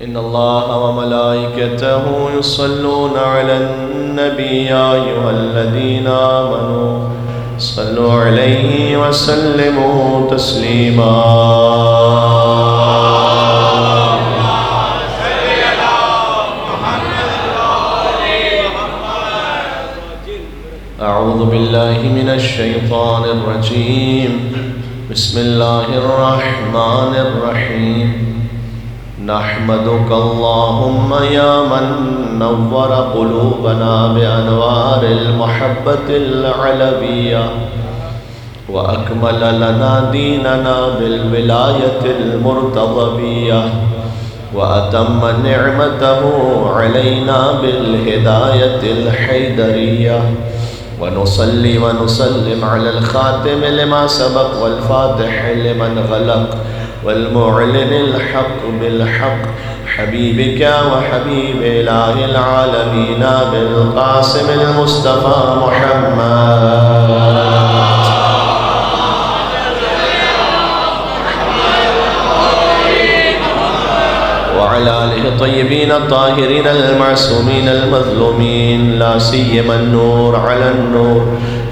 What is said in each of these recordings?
إن الله وملائكته يصلون على النبي يا أيها الذين آمنوا صلوا عليه وسلموا تسليما. أعوذ بالله من الشيطان الرجيم. بسم الله الرحمن الرحيم. نحمدك اللهم يا من نور قلوبنا بأنوار المحبة العلوية وأكمل لنا ديننا بالولاية المرتضوية وأتم نعمته علينا بالهداية الحيدرية، ونصلي ونسلم على الخاتم لما سبق والفاتح لمن غلق والمعلن الحق بالحق حبيبك وحبيب إله العالمين بالقاسم المصطفى محمد وعلى آله الطيبين الطاهرين المعصومين المظلومين، لا سيما النور على النور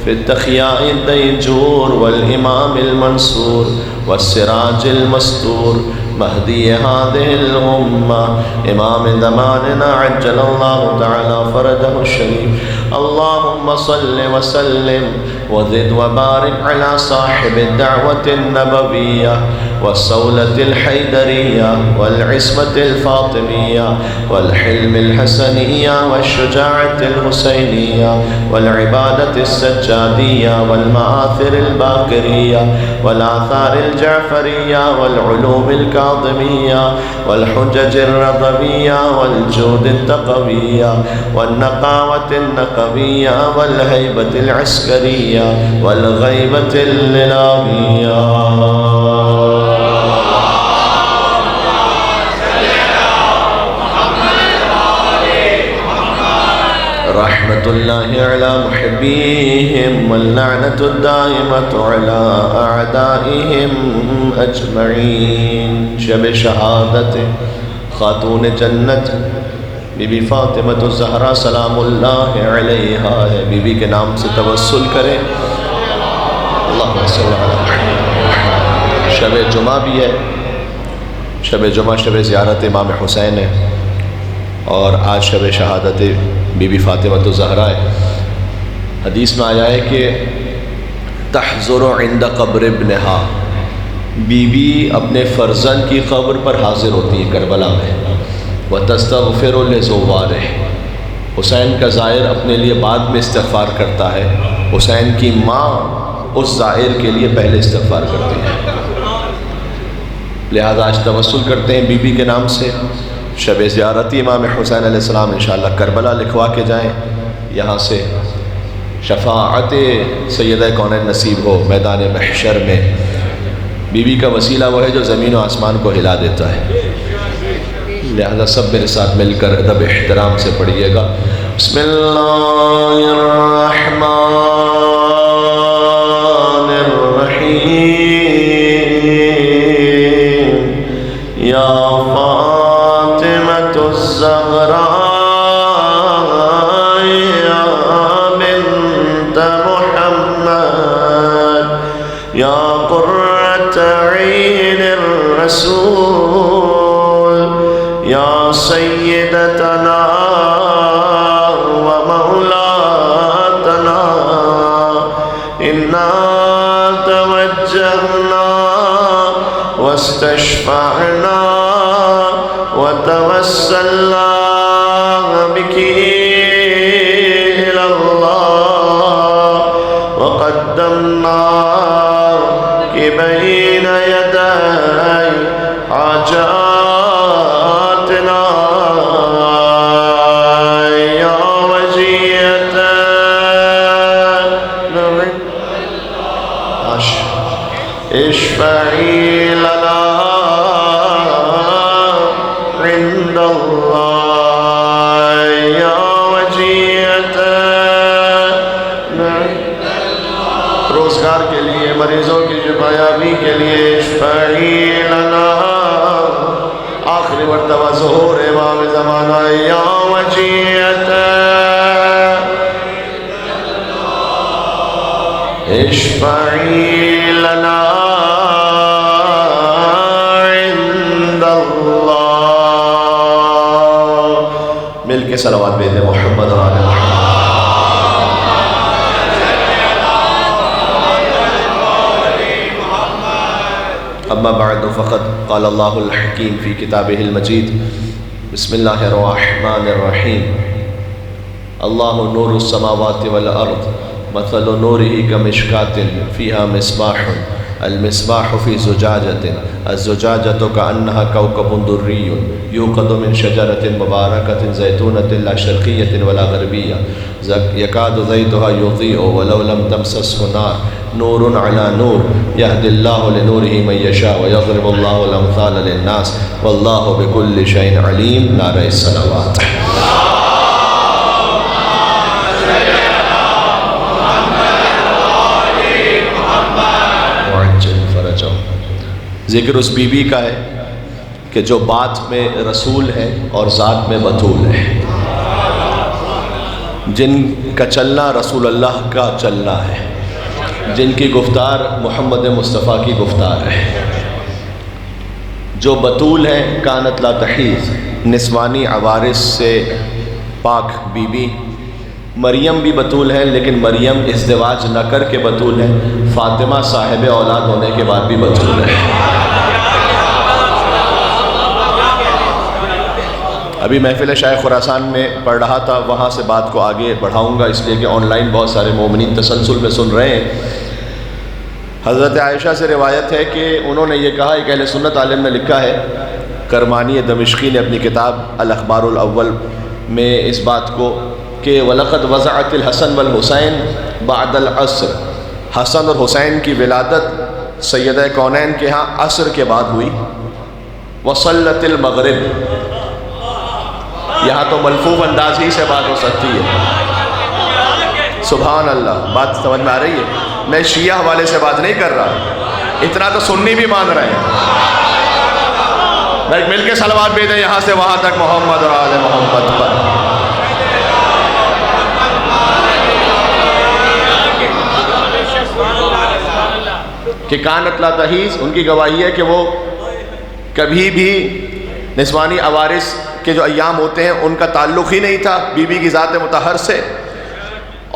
في التخياء الديجور والإمام المنصور والسراج المستور مهدي هذه الأمة إمام زماننا عجل الله تعالى فرجه الشريف. اللهم صل وسلم وزد وبارك على صاحب الدعوة النبوية والصولة الحيدرية والعصمة الفاطمية والحلم الحسنية والشجاعة الحسينية والعبادة السجادية والمآثر الباقرية والآثار الجعفرية والعلوم الكاظمية والحجج الرضوية والجود التقوية والنقاوة النقوية والهيبة العسكرية والغيبة الإلهية. رحمة الله على محبيهم واللعنة الدائمة على أعدائهم أجمعين. شب شہادت خاتون جنت بی بی فاطمہ الزہرا سلام اللہ علیہا ہے. بی بی کے نام سے توسل کریں. اللہم صلی اللہ علیہ وسلم. شب جمعہ بھی ہے. شب جمعہ شب زیارت امام حسین ہے، اور آج شب شہادت بی بی فاطمہ الزہرا ہے. حدیث میں آیا ہے کہ تحضر عند قبر ابنہا، بی بی اپنے فرزند کی قبر پر حاضر ہوتی ہے کربلا میں. وتستغفر لزوارہ، حسین کا زائر اپنے لیے بعد میں استغفار کرتا ہے، حسین کی ماں اس زائر کے لیے پہلے استغفار کرتی ہے. لہذا آج توسل کرتے ہیں بی بی کے نام سے. شب زیارتی امام حسین علیہ السلام انشاءاللہ کربلا لکھوا کے جائیں. یہاں سے شفاعت سیدہ کونین نصیب ہو میدان محشر میں. بی بی کا وسیلہ وہ ہے جو زمین و آسمان کو ہلا دیتا ہے. لہذا سب میرے ساتھ مل کر ادب احترام سے پڑھیے گا. بسم اللہ الرحمن الرحیم. یا فاطمۃ الزہرا یا بنت محمد یا قرۃ عین الرسول یا سیدتنا و مولاتنا انا توجہنا واستشفعنا وتوسلنا بك إلى الله وقدمناك بين يدي حاجاتنا يا وجية اشفعي لنا عند الله يا وجية. روزگار کے لیے، مریضوں کی شفایابی کے لیے اشفعی لنا. آخری مرتبہ وظهور امام زمانہ یا وجیت اشفعی لنا عند اللہ. مل کے صلوات بھیج دیں محمد اور آل محمد. اما بعد فقد قال اللہ الحکیم فی کتابہ المجید بسم اللہ الرحمن الرحیم. اللہ نور السماوات والارض مثل نورہ کمشکاۃ فیہا مصباح المصباح فی زجاجۃ الزجاجۃ کأنہا کوکب دری یوقد من شجرۃ مبارکۃ زیتونۃ لا شرقیۃ ولا غربیہ یکاد زیتها یضیء ولو لم تمسسہ نار نور علی نور یہدی اللہ لنورہ من یشاء ویضرب اللہ الامثال للناس واللہ بکل شیء علیم. نعرہ الصلوات. ذکر اس بی بی کا ہے کہ جو بات میں رسول ہے اور ذات میں بطول ہے، جن کا چلنا رسول اللہ کا چلنا ہے، جن کی گفتار محمد مصطفیٰ کی گفتار ہے. جو بطول ہے کانت لا تحیض، نسوانی عوارض سے پاک بی بی. مریم بھی بطول ہے لیکن مریم ازدواج نہ کر کے بطول ہے. فاطمہ صاحب اولاد ہونے کے بعد بھی بطول ہے. ابھی محفل شیخ خراسان میں پڑھ رہا تھا، وہاں سے بات کو آگے بڑھاؤں گا اس لیے کہ آن لائن بہت سارے مومنین تسلسل میں سن رہے ہیں. حضرت عائشہ سے روایت ہے کہ انہوں نے یہ کہا، ایک اہل سنت عالم نے لکھا ہے، کرمانی دمشقی نے اپنی کتاب الاخبار الاول میں اس بات کو کہ وَلَقَدْ وَضَعَتِ الْحَسَنِ وَالْحُسَيْنِ بَعْدَ الْعَصْرِ. حسن اور حسین کی ولادت سیدہ کونین کے ہاں عصر کے بعد ہوئی. وَصَلَّتِ الْمَغْرِبِ، یہاں تو ملفوف انداز ہی سے بات ہو سکتی ہے. سبحان اللہ. بات سمجھ میں آ رہی ہے؟ میں شیعہ حوالے سے بات نہیں کر رہا، اتنا تو سنی بھی مان رہے ہیں. مل کے صلوات بھیجیں یہاں سے وہاں تک محمد اور آل محمد پر. کہ کانت لا تحیض، ان کی گواہی ہے کہ وہ کبھی بھی نسوانی عوارض کے جو ایام ہوتے ہیں ان کا تعلق ہی نہیں تھا بی بی کی ذات مطہر سے.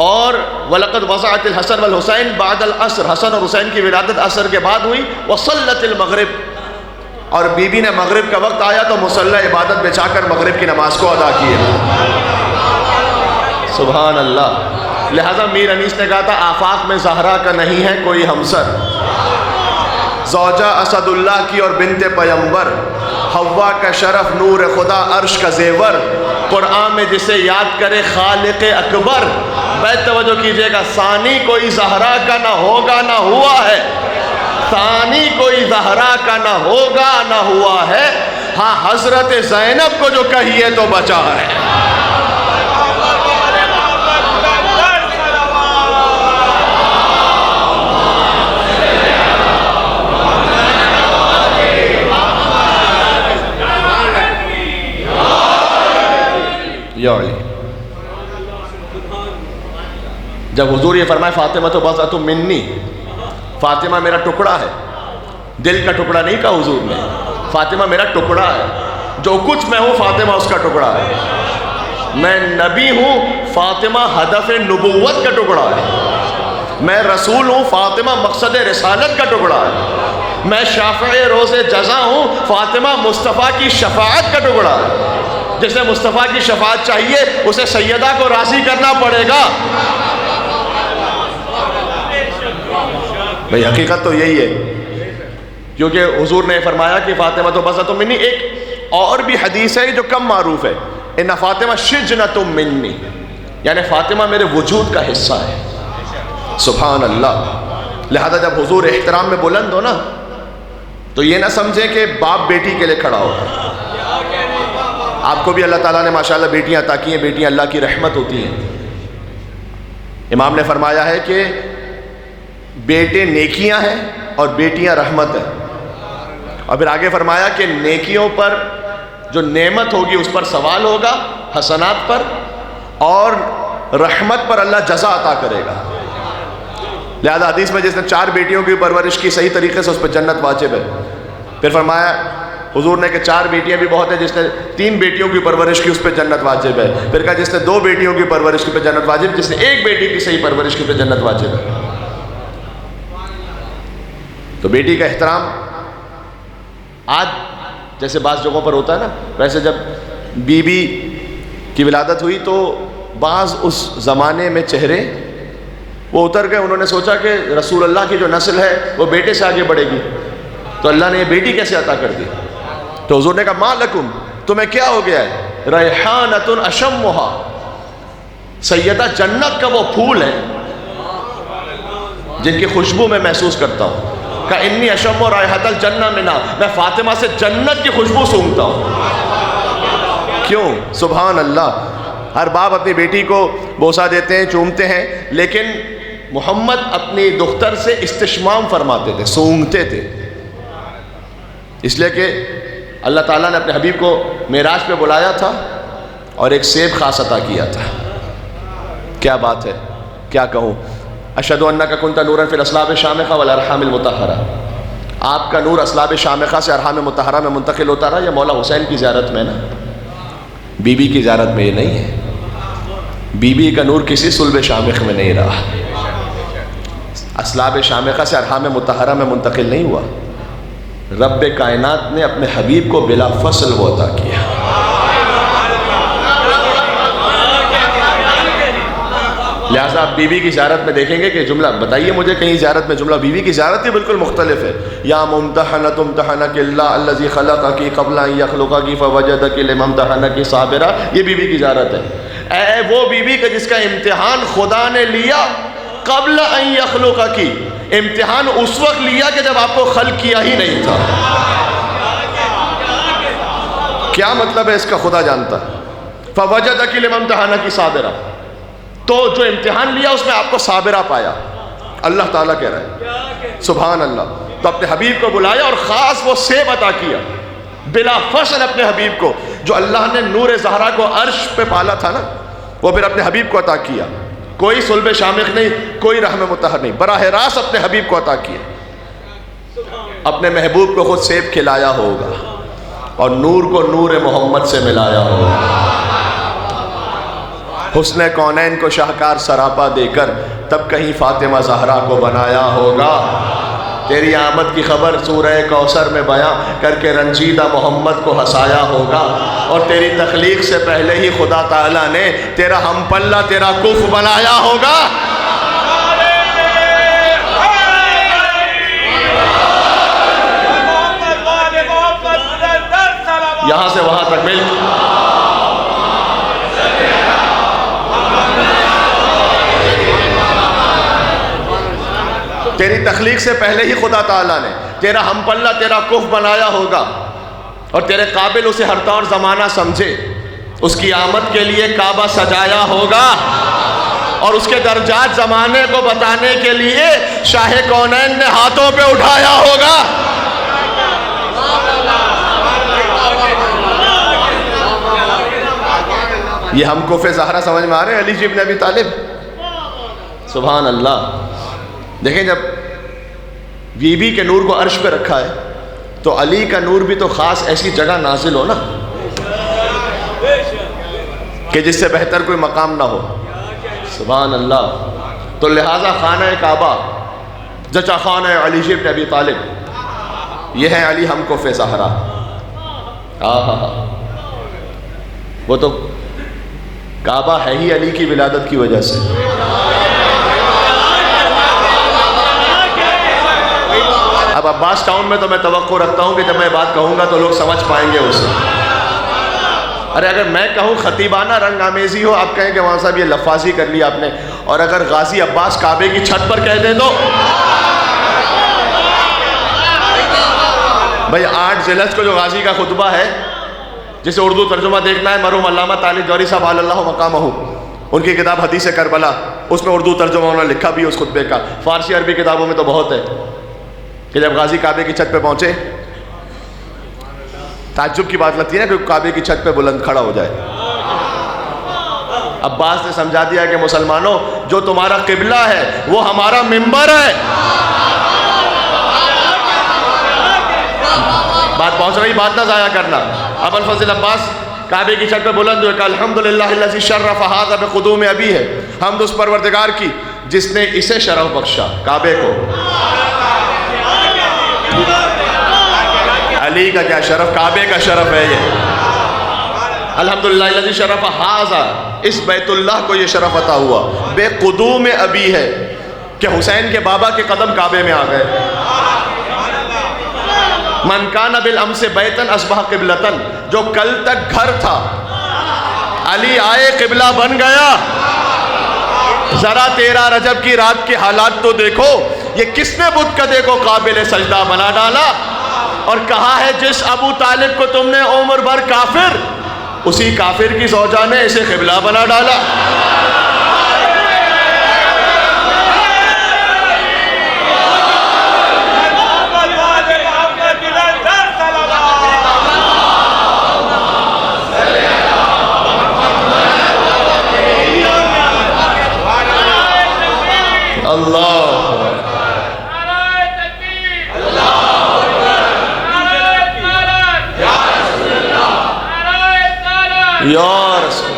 اور وَلَقَدْ وَضَعَتِ الْحَسَنِ وَالْحُسَيْنِ بَعْدَ الْعَصْرِ، حسن اور حسین کی ولادت عصر کے بعد ہوئی. وَصَلَّتِ الْمَغْرِبِ، اور بی بی نے مغرب کا وقت آیا تو مصلی عبادت بچھا کر مغرب کی نماز کو ادا کیا. سبحان اللہ. لہذا میر انیس نے کہا تھا آفاق میں زہرا کا نہیں ہے کوئی ہمسر، زوجہ اسد اللہ کی اور بنت پیمبر، حوا کا شرف نور خدا عرش کا زیور، قرآن میں جسے یاد کرے خالق اکبر. بیت توجہ کیجئے گا، ثانی کوئی زہرا کا نہ ہوگا نہ ہوا ہے، ثانی کوئی زہرا کا نہ ہوگا نہ ہوا ہے. ہاں حضرت زینب کو جو کہیے تو بچا ہے. جب حضور یہ فرمائے فاطمہ تو بضعۃ منی، فاطمہ میرا ٹکڑا ہے، دل کا ٹکڑا نہیں کہا حضور نے، فاطمہ میرا ٹکڑا ہے. جو کچھ میں ہوں فاطمہ اس کا ٹکڑا ہے. میں نبی ہوں، فاطمہ ہدف نبوت کا ٹکڑا ہے. میں رسول ہوں، فاطمہ مقصد رسالت کا ٹکڑا ہے. میں شافع روز جزا ہوں، فاطمہ مصطفیٰ کی شفاعت کا ٹکڑا ہے. جسے مصطفیٰ کی شفاعت چاہیے اسے سیدہ کو راضی کرنا پڑے گا. بھئی حقیقت تو یہی ہے، کیونکہ حضور نے فرمایا کہ فاطمہ تو بضعۃ منی. ایک اور بھی حدیث ہے جو کم معروف ہے، ان فاطمہ شجنۃ منی، یعنی فاطمہ میرے وجود کا حصہ ہے. سبحان اللہ. لہذا جب حضور احترام میں بلند ہو نا تو یہ نہ سمجھیں کہ باپ بیٹی کے لیے کھڑا ہوتا ہے. آپ کو بھی اللہ تعالیٰ نے ماشاءاللہ بیٹیاں عطا کی ہیں، بیٹیاں اللہ کی رحمت ہوتی ہیں. امام نے فرمایا ہے کہ بیٹے نیکیاں ہیں اور بیٹیاں رحمت ہیں. اور پھر آگے فرمایا کہ نیکیوں پر جو نعمت ہوگی اس پر سوال ہوگا، حسنات پر، اور رحمت پر اللہ جزا عطا کرے گا۔ لہذا حدیث میں جس نے 4 بیٹیوں کی پرورش کی صحیح طریقے سے اس پہ جنت واجب ہے۔ پھر فرمایا حضور نے کہ 4 بیٹیاں بھی بہت ہیں، جس نے 3 بیٹیوں کی پرورش کی اس پہ جنت واجب ہے۔ پھر کہا جس نے 2 بیٹیوں کی پرورش کی پہ جنت واجب، جس نے 1 بیٹی کی صحیح پرورش کی پہ جنت واجب ہے۔ تو بیٹی کا احترام آج جیسے بعض جگہوں پر ہوتا ہے نا، ویسے جب بی بی کی ولادت ہوئی تو بعض اس زمانے میں چہرے وہ اتر گئے، انہوں نے سوچا کہ رسول اللہ کی جو نسل ہے وہ بیٹے سے آگے بڑھے گی، تو اللہ نے یہ بیٹی کیسے عطا کر دی؟ تو حضور نے کہا ما لکم، تمہیں کیا ہو گیا ہے؟ ریحانۃ اشمھا، سیدہ جنت کا وہ پھول ہے جن کی خوشبو میں محسوس کرتا ہوں۔ کہ انی اشم رائحۃ الجنہ منہا، میں فاطمہ سے جنت کی خوشبو سونگھتا ہوں۔ کیوں؟ سبحان اللہ۔ ہر باپ اپنی بیٹی کو بوسہ دیتے ہیں، چومتے ہیں، لیکن محمد اپنی دختر سے استشمام فرماتے تھے، سونگھتے تھے، اس لیے کہ اللہ تعالیٰ نے اپنے حبیب کو معراج پہ بلایا تھا اور ایک سیب خاص عطا کیا تھا۔ کیا بات ہے، کیا کہوں۔ اشہد انک کنت نورا فی الاصلاب الشامخہ والارحام المطہرہ، آپ کا نور اصلاب شامخہ سے ارحام مطہرہ میں منتقل ہوتا رہا۔ یہ مولا حسین کی زیارت میں نا، بی بی کی زیارت میں یہ نہیں ہے۔ بی بی کا نور کسی صلب شامخ میں نہیں رہا، اصلاب شامخہ سے ارحام مطہرہ میں منتقل نہیں ہوا۔ رب کائنات نے اپنے حبیب کو بلا فصل وہ عطا کیا۔ لہٰذا آپ بی بی کی زیارت میں دیکھیں گے کہ جملہ بتائیے مجھے کہیں زیارت میں جملہ، بی بی کی زیارت ہی بالکل مختلف ہے۔ یا ممتحنۃ امتحنک اللہ الذی خلقک قبل ان یخلقک فوجدک لما امتحنک صابرا، یہ بی بی کی زیارت ہے۔ اے وہ بی بی جس کا امتحان خدا نے لیا قبل ان یخلقک، امتحان اس وقت لیا کہ جب آپ کو خلق کیا ہی نہیں تھا۔ کیا مطلب ہے اس کا؟ خدا جانتا ہے۔ فوجدک لما امتحنک صابرا، تو جو امتحان لیا اس میں آپ کو صابرہ پایا، اللہ تعالیٰ کہہ رہا ہے سبحان اللہ۔ تو اپنے حبیب کو بلایا اور خاص وہ سیب عطا کیا بلا فصل اپنے حبیب کو، جو اللہ نے نور زہرا کو عرش پہ پالا تھا نا، وہ پھر اپنے حبیب کو عطا کیا۔ کوئی صلب شامخ نہیں، کوئی رحم مطہر نہیں، براہ راست اپنے حبیب کو عطا کیا۔ اپنے محبوب کو خود سیب کھلایا ہوگا اور نور کو نور محمد سے ملایا ہوگا۔ حسن کونین کو شاہکار سراپا دے کر تب کہیں فاطمہ زہرا کو بنایا ہوگا۔ تیری آمد کی خبر سورہ کوثر میں بیاں کر کے رنجیدہ محمد کو ہنسایا ہوگا، اور تیری تخلیق سے پہلے ہی خدا تعالیٰ نے تیرا ہم پلہ تیرا کف بنایا ہوگا۔ یہاں سے وہاں تک مل تیری تخلیق سے پہلے ہی خدا تعالیٰ نے تیرا ہم پلہ تیرا کف بنایا ہوگا، اور تیرے قابل اسے ہر طور زمانہ سمجھے، اس کی آمد کے لیے کعبہ سجایا ہوگا، اور اس کے درجات زمانے کو بتانے کے لیے شاہ کونین نے ہاتھوں پہ اٹھایا ہوگا۔ یہ ہم کف زہرا سمجھ میں آ رہے ہیں؟ علی جی ابن ابی طالب، سبحان اللہ۔ دیکھیں جب بی بی کے نور کو عرش پہ رکھا ہے تو علی کا نور بھی تو خاص ایسی جگہ نازل ہو نا کہ جس سے بہتر کوئی مقام نہ ہو، سبحان اللہ۔ تو لہٰذا خانہ کعبہ جچا خانہ علی جی ابن ابی طالب، یہ ہے علی ہم کف زہرا۔ وہ تو کعبہ ہے ہی علی کی ولادت کی وجہ سے۔ اب عباس ٹاؤن میں تو میں توقع رکھتا ہوں کہ جب میں بات کہوں گا تو لوگ سمجھ پائیں گے اسے۔ ارے اگر میں کہوں خطیبانہ رنگ آمیزی ہو، آپ کہیں کہ وہاں صاحب یہ لفاظی کر لی آپ نے، اور اگر غازی عباس کعبے کی چھت پر کہہ دیں تو بھائی 8 ذی الحجہ کو جو غازی کا خطبہ ہے، جسے اردو ترجمہ دیکھنا ہے مرحوم علامہ طالب جوہری صاحب علی اللہ مقامہ، ان کی کتاب حدیث کربلا، اس میں اردو ترجمہ انہوں نے لکھا بھی اس خطبے کا، فارسی عربی کتابوں میں تو بہت ہے کہ جب غازی کعبے کی چھت پہ پہنچے تعجب کی بات لگتی ہے نا کہ کعبے کی چھت پہ بلند کھڑا ہو جائے. عباس نے سمجھا دیا کہ مسلمانوں جو تمہارا قبلہ ہے وہ ہمارا منبر ہے. بات پہنچ رہی، بات نہ ضائع کرنا. ابو الفضل عباس کعبے کی چھت پہ بلند ہوئے کہ الحمدللہ الذی شرف ھذا بقدوم ابی ہے، حمد اس پروردگار کی جس نے اسے شرف بخشا، کعبے کو. علی کا کیا شرف، کعبے کا شرف ہے یہ. الحمدللہ الذی شرف ھذا، اس بیت اللہ کو یہ شرف عطا ہوا بے قدوم ابی ہے کہ حسین کے بابا کے قدم کعبے میں آ گئے. من کان بالامس بیتن اصبح قبلتن، جو کل تک گھر تھا علی آئے قبلہ بن گیا. ذرا 13 رجب کی رات کے حالات تو دیکھو، یہ کس نے بت کدے کو قابل سجدہ بنا ڈالا اور کہا ہے جس ابو طالب کو تم نے عمر بھر کافر، اسی کافر کی زوجہ نے اسے قبلہ بنا ڈالا. یا رسول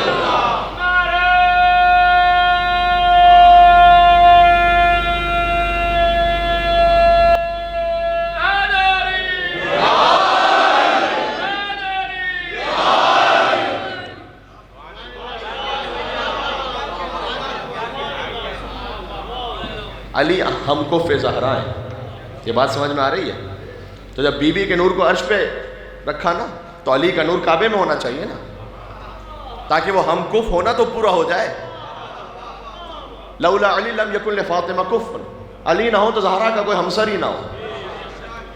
علی ہم کو فی زہرا ہے. یہ بات سمجھ میں آ رہی ہے؟ تو جب بی بی کے نور کو عرش پہ رکھا نا تو علی کا نور کعبے میں ہونا چاہیے نا، تاکہ وہ ہم کف ہونا تو پورا ہو جائے. لولا علی لم یکن لفاطمہ کف، علی نہ ہو تو زہرا کا کوئی ہمسر ہی نہ ہو.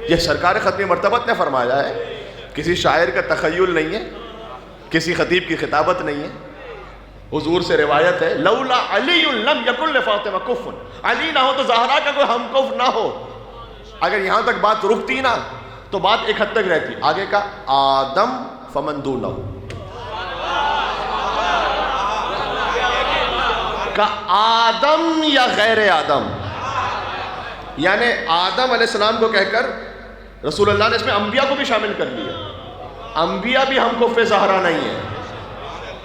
یہ سرکار ختم مرتبت نے فرمایا ہے، کسی شاعر کا تخیل نہیں ہے، کسی خطیب کی خطابت نہیں ہے. حضور سے روایت ہے لولا علی لم یکن لفاطمہ کف، علی نہ ہو تو زہرا کا کوئی ہم کف نہ ہو. اگر یہاں تک بات رکتی نا تو بات ایک حد تک رہتی. آگے کا آدم فمن دونہ کا آدم یا غیر آدم، یعنی آدم علیہ السلام کو کہہ کر رسول اللہ نے اس میں انبیاء کو بھی شامل کر لیا. انبیاء بھی ہم کف زہرا نہیں ہے.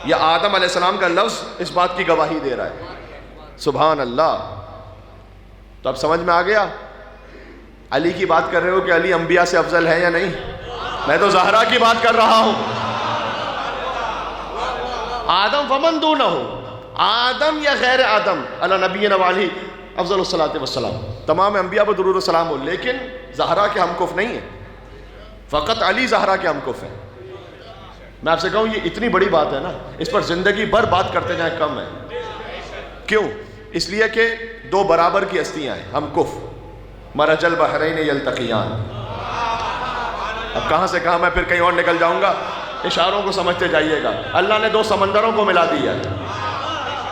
یہ آدم علیہ السلام کا لفظ اس بات کی گواہی دے رہا ہے. سبحان اللہ. تو اب سمجھ میں آ گیا علی کی بات کر رہے ہو کہ علی انبیاء سے افضل ہے یا نہیں؟ میں تو زہرا کی بات کر رہا ہوں. آدم فمن دونہ ہو، آدم یا غیر آدم علی نبینا وعلیہ افضل الصلاۃ والسلام، تمام انبیاء پر درود و سلام ہو، لیکن زہرا کے ہم کف نہیں ہے. فقط علی زہرا کے ہم کف ہیں. میں آپ سے کہوں یہ اتنی بڑی بات ہے نا، اس پر زندگی بھر بات کرتے جائیں کم ہے. کیوں؟ اس لیے کہ دو برابر کی ہستیاں ہیں ہم کف. مرج البحرین یلتقیان. اب کہاں سے کہاں میں پھر کہیں اور نکل جاؤں گا، اشاروں کو سمجھتے جائیے گا. اللہ نے دو سمندروں کو ملا دیا ہے.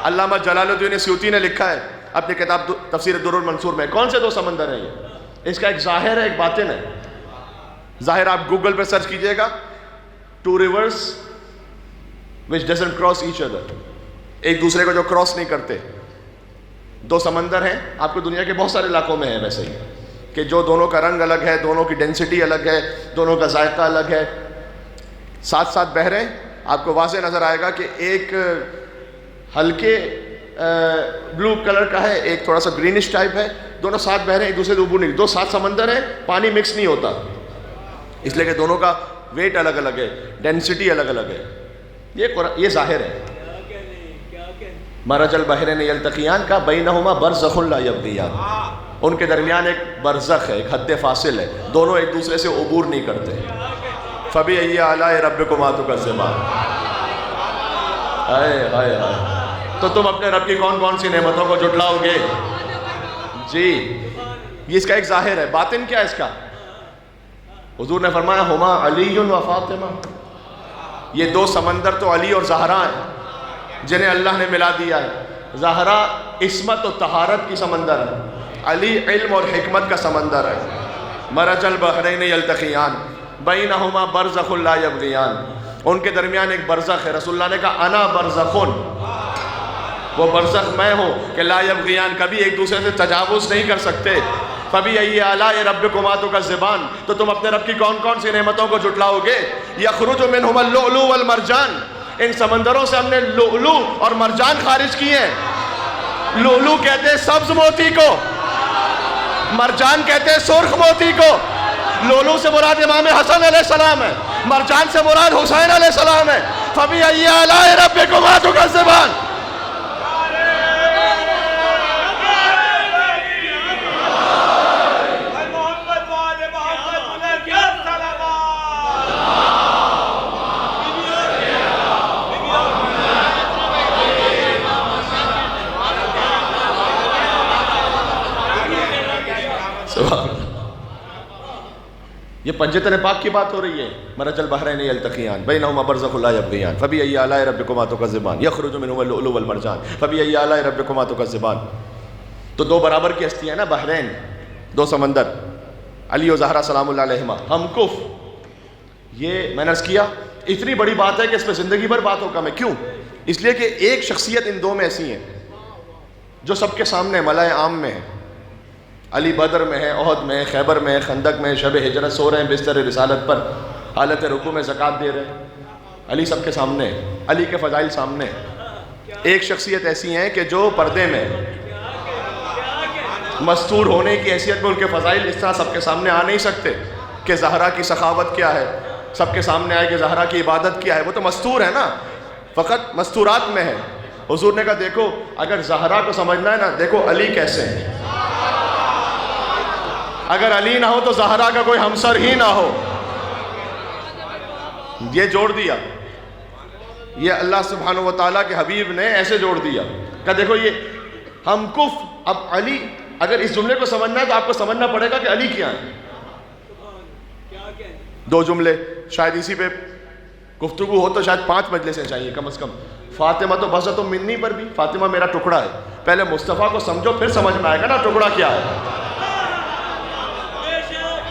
علامہ جلال الدین سیوطی نے لکھا ہے اپنی کتاب تفسیر الدر المنصور میں، کون سے دو سمندر ہیں یہ؟ اس کا ایک ظاہر ہے ایک باطن ہے. ظاہر آپ گوگل پہ سرچ کیجئے گا، to reverse which doesn't cross each other، ایک دوسرے کو جو کراس نہیں کرتے. دو سمندر ہیں، آپ کو دنیا کے بہت سارے علاقوں میں ہیں ویسے ہی، کہ جو دونوں کا رنگ الگ ہے، دونوں کی ڈینسٹی الگ ہے، دونوں کا ذائقہ الگ ہے، ساتھ ساتھ بہ رہے ہیں. آپ کو واضح نظر آئے گا کہ ایک ہلکے بلو کلر کا ہے، ایک تھوڑا سا گرینش ٹائپ ہے، دونوں ساتھ بہ رہے ہیں، ایک دوسرے سے عبور نہیں. دو سات سمندر ہیں، پانی مکس نہیں ہوتا، اس لیے کہ دونوں کا ویٹ الگ الگ ہے، ڈینسٹی الگ الگ ہے. یہ ظاہر ہے. مرج البحرین یلتقیان کا بینہما برزخ لا یبغیان، ان کے درمیان ایک برزخ ہے، ایک حد فاصل ہے، دونوں ایک دوسرے سے عبور نہیں کرتے. فبأی آلاء ربکما تکذبان. ہائے ہائے ہائے. تو تم اپنے رب کی کون کون سی نعمتوں کو جھٹلاؤ گے؟ جی یہ اس کا ایک ظاہر ہے. باطن کیا ہے اس کا؟ حضور نے فرمایا ہما علی و فاطمہ. یہ دو سمندر تو علی اور زہرا ہیں جنہیں اللہ نے ملا دیا ہے. زہرا عصمت و طہارت کی سمندر ہے، علی علم اور حکمت کا سمندر ہے. مرج البحرین یلتقیان. بینہما برزخ لا یبغیان، ان کے درمیان ایک برزخ ہے. رسول اللہ نے کہا انا برزخن، وہ برزخ میں ہوں کہ لا یبغیان، کبھی ایک دوسرے سے تجاوز نہیں کر سکتے. فبأي آلاء ربكما تكذبان، تو تم اپنے رب کی کون کون سی نعمتوں کو جھٹلاؤ گے. یخرج منہما اللؤلؤ والمرجان، ان سمندروں سے ہم نے لؤلؤ اور مرجان خارج کیے ہیں. لؤلؤ کہتے ہیں سبز موتی کو، مرجان کہتے ہیں سرخ موتی کو. لؤلؤ سے مراد امام حسن علیہ السلام ہے، مرجان سے مراد حسین علیہ السلام ہے. فبأي آلاء ربكما تكذبان. یہ پنجتن پاک کی بات ہو رہی ہے. مرج البحرین یلتقیان بینہما برزخ لا یبغیان فبأي آلاء ربکما تکذبان یخرج منہما اللؤلؤ والمرجان فبأي آلاء ربکما تکذبان. تو دو برابر کی ہستیاں نا، بحرین، دو سمندر، علی و زہرا سلام اللہ علیہما، ہم کف. یہ میں نے عرض کیا اتنی بڑی بات ہے کہ اس پہ زندگی بھر بات ہو کم ہے. کیوں؟ اس لیے کہ ایک شخصیت ان دو میں ایسی ہے جو سب کے سامنے ملائے عام میں ہے. علی بدر میں ہے، احد میں ہے، خیبر میں ہے، خندق میں ہے، شب ہجرت سو رہے ہیں بستر رسالت پر، حالت رکوع میں زکوٰۃ دے رہے ہیں. علی سب کے سامنے ہے، علی کے فضائل سامنے ہے. ایک شخصیت ایسی ہیں کہ جو پردے میں مستور ہونے کی حیثیت میں ان کے فضائل اس طرح سب کے سامنے آ نہیں سکتے کہ زہرا کی سخاوت کیا ہے، سب کے سامنے آئے کہ زہرا کی عبادت کیا ہے. وہ تو مستور ہے نا، فقط مستورات میں ہے. حضور نے کہا دیکھو اگر زہرا کو سمجھنا ہے نا، دیکھو علی کیسے ہیں. اگر علی نہ ہو تو زہرا کا کوئی ہمسر ہی نہ ہو. یہ جوڑ دیا، یہ اللہ سبحانہ و تعالیٰ کے حبیب نے ایسے جوڑ دیا کہ دیکھو یہ ہم کف. اب علی، اگر اس جملے کو سمجھنا ہے تو آپ کو سمجھنا پڑے گا کہ علی کیا ہے. دو جملے شاید اسی پہ گفتگو ہو تو شاید 5 مجلسیں چاہیے کم از کم. فاطمہ تو بسط منی پر بھی، فاطمہ میرا ٹکڑا ہے. پہلے مصطفیٰ کو سمجھو پھر سمجھ میں آئے گا نا ٹکڑا کیا ہے.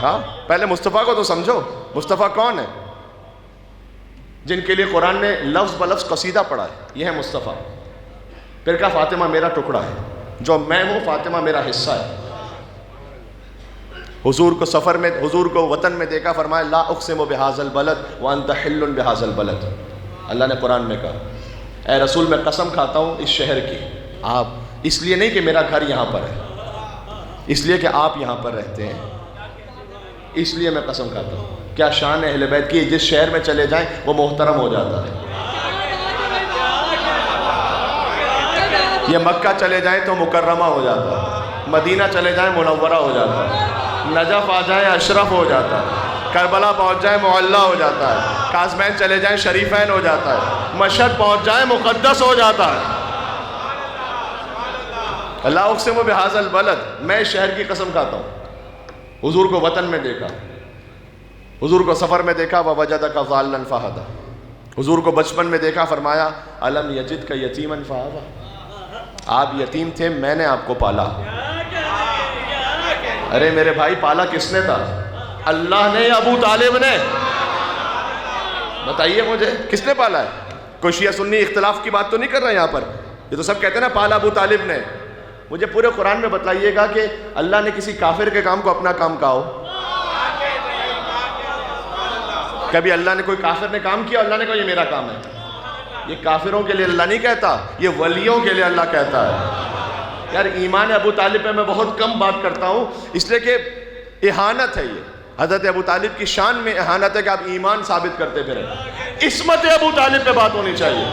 ہاں پہلے مصطفیٰ کو تو سمجھو. مصطفیٰ کون ہے؟ جن کے لیے قرآن نے لفظ بلفظ قصیدہ پڑھا ہے، یہ ہے مصطفیٰ. پھر کہا فاطمہ میرا ٹکڑا ہے، جو میں ہوں فاطمہ میرا حصہ ہے. حضور کو سفر میں، حضور کو وطن میں دیکھا، فرمایا لا اقسم بہذا البلد وانت حل بہذا البلد. اللہ نے قرآن میں کہا اے رسول میں قسم کھاتا ہوں اس شہر کی. آپ اس لیے نہیں کہ میرا گھر یہاں پر ہے، اس لیے کہ آپ یہاں پر رہتے ہیں، اس لیے میں قسم کھاتا ہوں. کیا شان ہے اہل بیت کی، جس شہر میں چلے جائیں وہ محترم ہو جاتا ہے. یہ مکہ چلے جائیں تو مکرمہ ہو جاتا ہے، مدینہ چلے جائیں منورہ ہو جاتا ہے، نجف آ جائیں اشرف ہو جاتا ہے، کربلا پہنچ جائیں معلیٰ ہو جاتا ہے، قاسمین چلے جائیں شریفین ہو جاتا ہے، مشہد پہنچ جائیں مقدس ہو جاتا ہے. لا اقسم بہذا البلد، میں اس شہر کی قسم کھاتا ہوں. حضور کو وطن میں دیکھا، حضور کو سفر میں دیکھا، وَوَجَدَكَ ضَالًّا فَهَدَىٰ. حضور کو بچپن میں دیکھا، فرمایا أَلَمْ يَجِدْكَ يَتِيمًا فَآوَىٰ. آپ یتیم تھے، میں نے آپ کو پالا. ارے میرے بھائی پالا کس نے تھا؟ اللہ نے یا ابو طالب نے؟ بتائیے مجھے کس نے پالا ہے؟ کوئی شیعہ سنی اختلاف کی بات تو نہیں کر رہا یہاں پر. یہ تو سب کہتے ہیں نا پالا ابو طالب نے. مجھے پورے قرآن میں بتلائیے گا کہ اللہ نے کسی کافر کے کام کو اپنا کام کہا ہو؟ کبھی اللہ نے، کوئی کافر نے کام کیا اللہ نے کہا یہ میرا کام ہے؟ یہ کافروں کے لیے اللہ نہیں کہتا، یہ ولیوں کے لیے اللہ کہتا ہے. یار ایمان ابو طالب پہ میں بہت کم بات کرتا ہوں، اس لیے کہ اہانت ہے. یہ حضرت ابو طالب کی شان میں اہانت ہے کہ آپ ایمان ثابت کرتے پھریں. عصمت ابو طالب پہ بات ہونی چاہیے.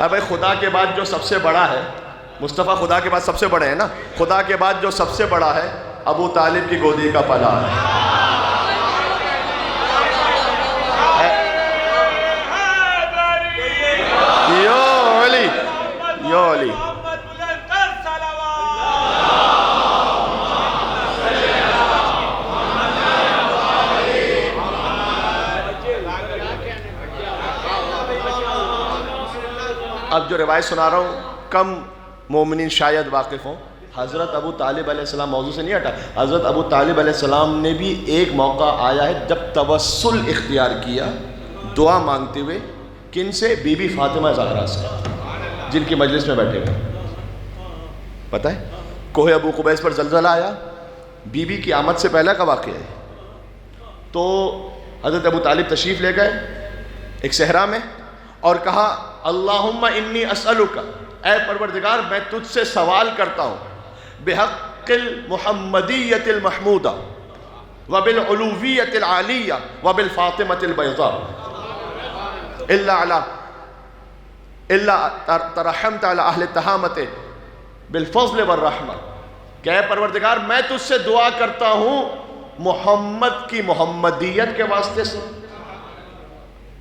اب خدا کے بعد جو سب سے بڑا ہے، مصطفیٰ خدا کے بعد سب سے بڑے ہیں نا، خدا کے بعد جو سب سے بڑا ہے ابو طالب کی گودی کا پلا ہے. یو علی، یو علی. اب جو روایت سنا رہا ہوں کم مومنین شاید واقف ہوں. حضرت ابو طالب علیہ السلام موضوع سے نہیں ہٹا، حضرت ابو طالب علیہ السلام نے بھی ایک موقع آیا ہے جب توسل اختیار کیا دعا مانگتے ہوئے، کن سے؟ بی بی فاطمہ زہرا سے، جن کی مجلس میں بیٹھے ہوئے. پتہ ہے کوہ ابو قبیس پر زلزلہ آیا، بی بی کی آمد سے پہلے کا واقعہ ہے. تو حضرت ابو طالب تشریف لے گئے ایک صحرا میں اور کہا اللہم انی اسألک، اے پروردگار میں تجھ سے سوال کرتا ہوں بحق المحمدیت المحمودہ وبالعلویت العالیہ وبالفاطمۃ البیضاء الا ترحمت علی اہل التہامۃ بالفضل والرحمہ، کہ اے پروردگار میں تجھ سے دعا کرتا ہوں محمد کی محمدیت کے واسطے سے،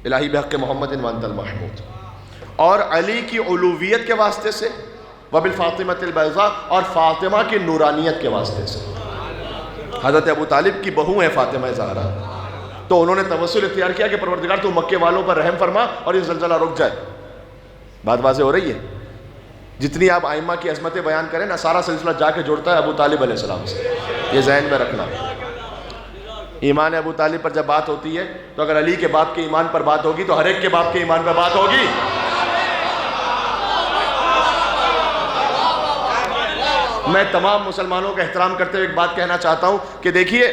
الہی بحق محمد وانت المحمود، اور علی کی علویت کے واسطے سے، وبالفاطمۃ البیضاء، اور فاطمہ کی نورانیت کے واسطے سے. حضرت ابو طالب کی بہو ہے فاطمہ زہرا، تو انہوں نے توسل اختیار کیا کہ پروردگار تو مکے والوں پر رحم فرما اور یہ زلزلہ رک جائے. بات واضح ہو رہی ہے؟ جتنی آپ آئمہ کی عظمتیں بیان کریں نا، سارا سلسلہ جا کے جڑتا ہے ابو طالب علیہ السلام سے، یہ ذہن میں رکھنا. ایمان ابو طالب پر جب بات ہوتی ہے تو اگر علی کے باپ کے ایمان پر بات ہوگی تو ہر ایک کے باپ کے ایمان پر بات ہوگی. میں تمام مسلمانوں کا احترام کرتے ہوئے ایک بات کہنا چاہتا ہوں کہ دیکھیے،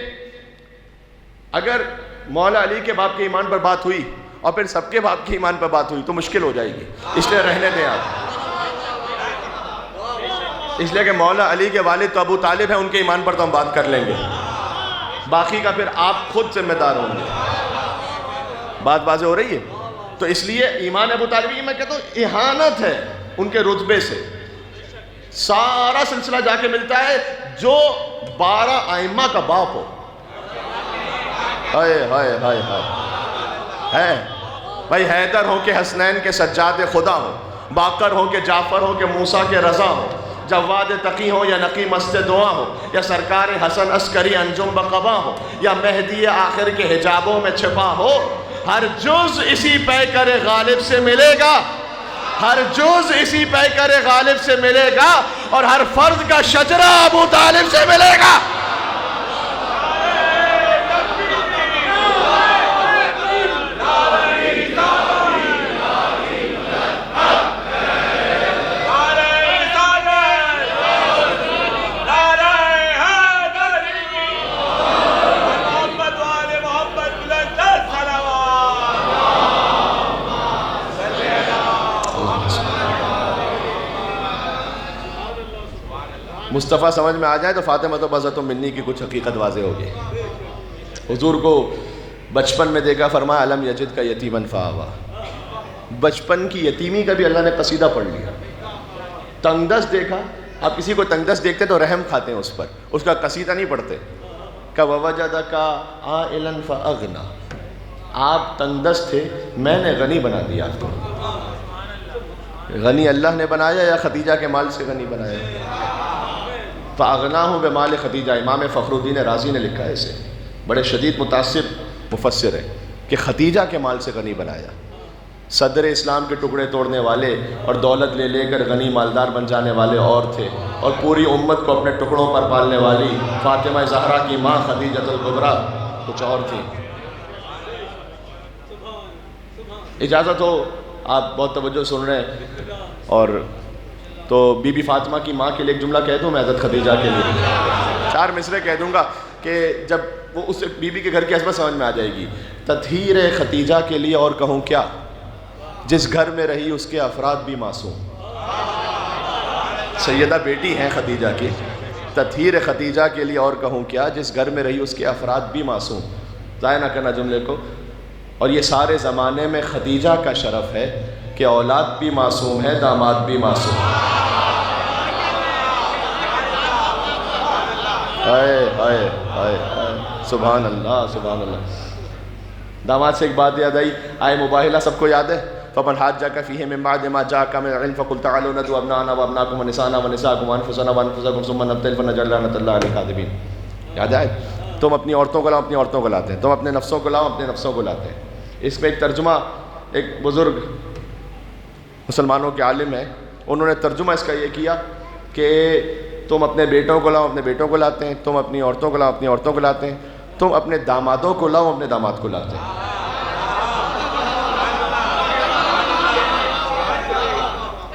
اگر مولا علی کے باپ کے ایمان پر بات ہوئی اور پھر سب کے باپ کے ایمان پر بات ہوئی تو مشکل ہو جائے گی، اس لیے رہنے دیں آپ. اس لیے کہ مولا علی کے والد تو ابو طالب ہیں، ان کے ایمان پر تو ہم بات کر لیں گے، باقی کا پھر آپ خود ذمہ دار ہوں گے. بات واضح ہو رہی ہے؟ تو اس لیے ایمان ابو طالب، میں کہتا ہوں اہانت ہے ان کے رتبے سے. سارا سلسلہ جا کے ملتا ہے جو 12 ائمہ کا باپ ہو. ہائے ہائے ہائے ہائے ہے بھائی، حیدر ہو کہ حسنین کے سجاد خدا ہو، باقر ہو کہ جعفر ہو کہ موسیٰ کے رضا ہو، جواد تقی ہو یا نقی مست دعا ہو، یا سرکار حسن عسکری انجم بقبا ہو، یا مہدی آخر کے حجابوں میں چھپا ہو، ہر جز اسی پیکر غالب سے ملے گا، ہر جز اسی پیکر غالب سے ملے گا، اور ہر فرد کا شجرہ ابو طالب سے ملے گا. مصطفیٰ سمجھ میں آ جائے تو فاطمہ تو بذات منی کی کچھ حقیقت واضح ہوگی. حضور کو بچپن میں دیکھا، فرمایا علم یجد کا یتیمن فآوا، بچپن کی یتیمی کا بھی اللہ نے قصیدہ پڑھ لیا. تنگ دست دیکھا، آپ کسی کو تنگ دست دیکھتے تو رحم کھاتے ہیں اس پر، اس کا قصیدہ نہیں پڑھتے. کہ ووجدک عائلا فاغنا، آپ تنگ دست تھے، میں نے غنی بنا دیا آپ کو. غنی اللہ نے بنایا یا خدیجہ کے مال سے غنی بنایا؟ فاغناہ بمال خدیجہ. امام فخر الدین رازی نے لکھا ہے اسے، بڑے شدید متاثر مفسر ہے، کہ خدیجہ کے مال سے غنی بنایا. صدر اسلام کے ٹکڑے توڑنے والے اور دولت لے لے کر غنی مالدار بن جانے والے اور تھے، اور پوری امت کو اپنے ٹکڑوں پر پالنے والی فاطمہ زہرا کی ماں خدیجۃ الکبریٰ کچھ اور تھی. اجازت ہو آپ بہت توجہ سن رہے ہیں، اور تو بی بی فاطمہ کی ماں کے لیے ایک جملہ کہہ دوں میں حضرت خدیجہ کے لیے، 4 مصرے کہہ دوں گا کہ جب وہ اس بی بی کے گھر کی عظمت سمجھ میں آ جائے گی. تطہیر خدیجہ کے لیے اور کہوں کیا، جس گھر میں رہی اس کے افراد بھی معصوم. سیدہ بیٹی ہیں خدیجہ کی، تطہیر خدیجہ کے لیے اور کہوں کیا، جس گھر میں رہی اس کے افراد بھی معصوم. ضائع نہ کرنا جملے کو. اور یہ سارے زمانے میں خدیجہ کا شرف ہے کہ اولاد بھی معصوم ہے، داماد بھی معصوم. ہائے ہائے ہائے سبحان اللہ سبحان اللہ. داماد سے ایک بات یاد آئی مباہلہ سب کو یاد ہے. فمن حاجک فیہ من بعد ما جاءک من العلم فقل تعالوا ندعو ابناءنا وابناءکم ونساءنا ونساءکم وانفسنا وانفسکم ثم نبتہل فنجعل لعنۃ اللہ علی الکاذبین. یاد آئے؟ تم اپنی عورتوں کو لاؤ، اپنی عورتوں کو لاتے ہیں، تم اپنے نفسوں کو لاؤ، اپنے نفسوں کو لاتے ہیں. اس میں ایک ترجمہ، ایک بزرگ مسلمانوں کے عالم ہیں، انہوں نے ترجمہ اس کا یہ کیا کہ تم اپنے بیٹوں کو لاؤ، اپنے بیٹوں کو لاتے ہیں، تم اپنی عورتوں کو لاؤ، اپنی عورتوں کو لاتے ہیں، تم اپنے دامادوں کو لاؤ، اپنے داماد کو لاتے ہیں۔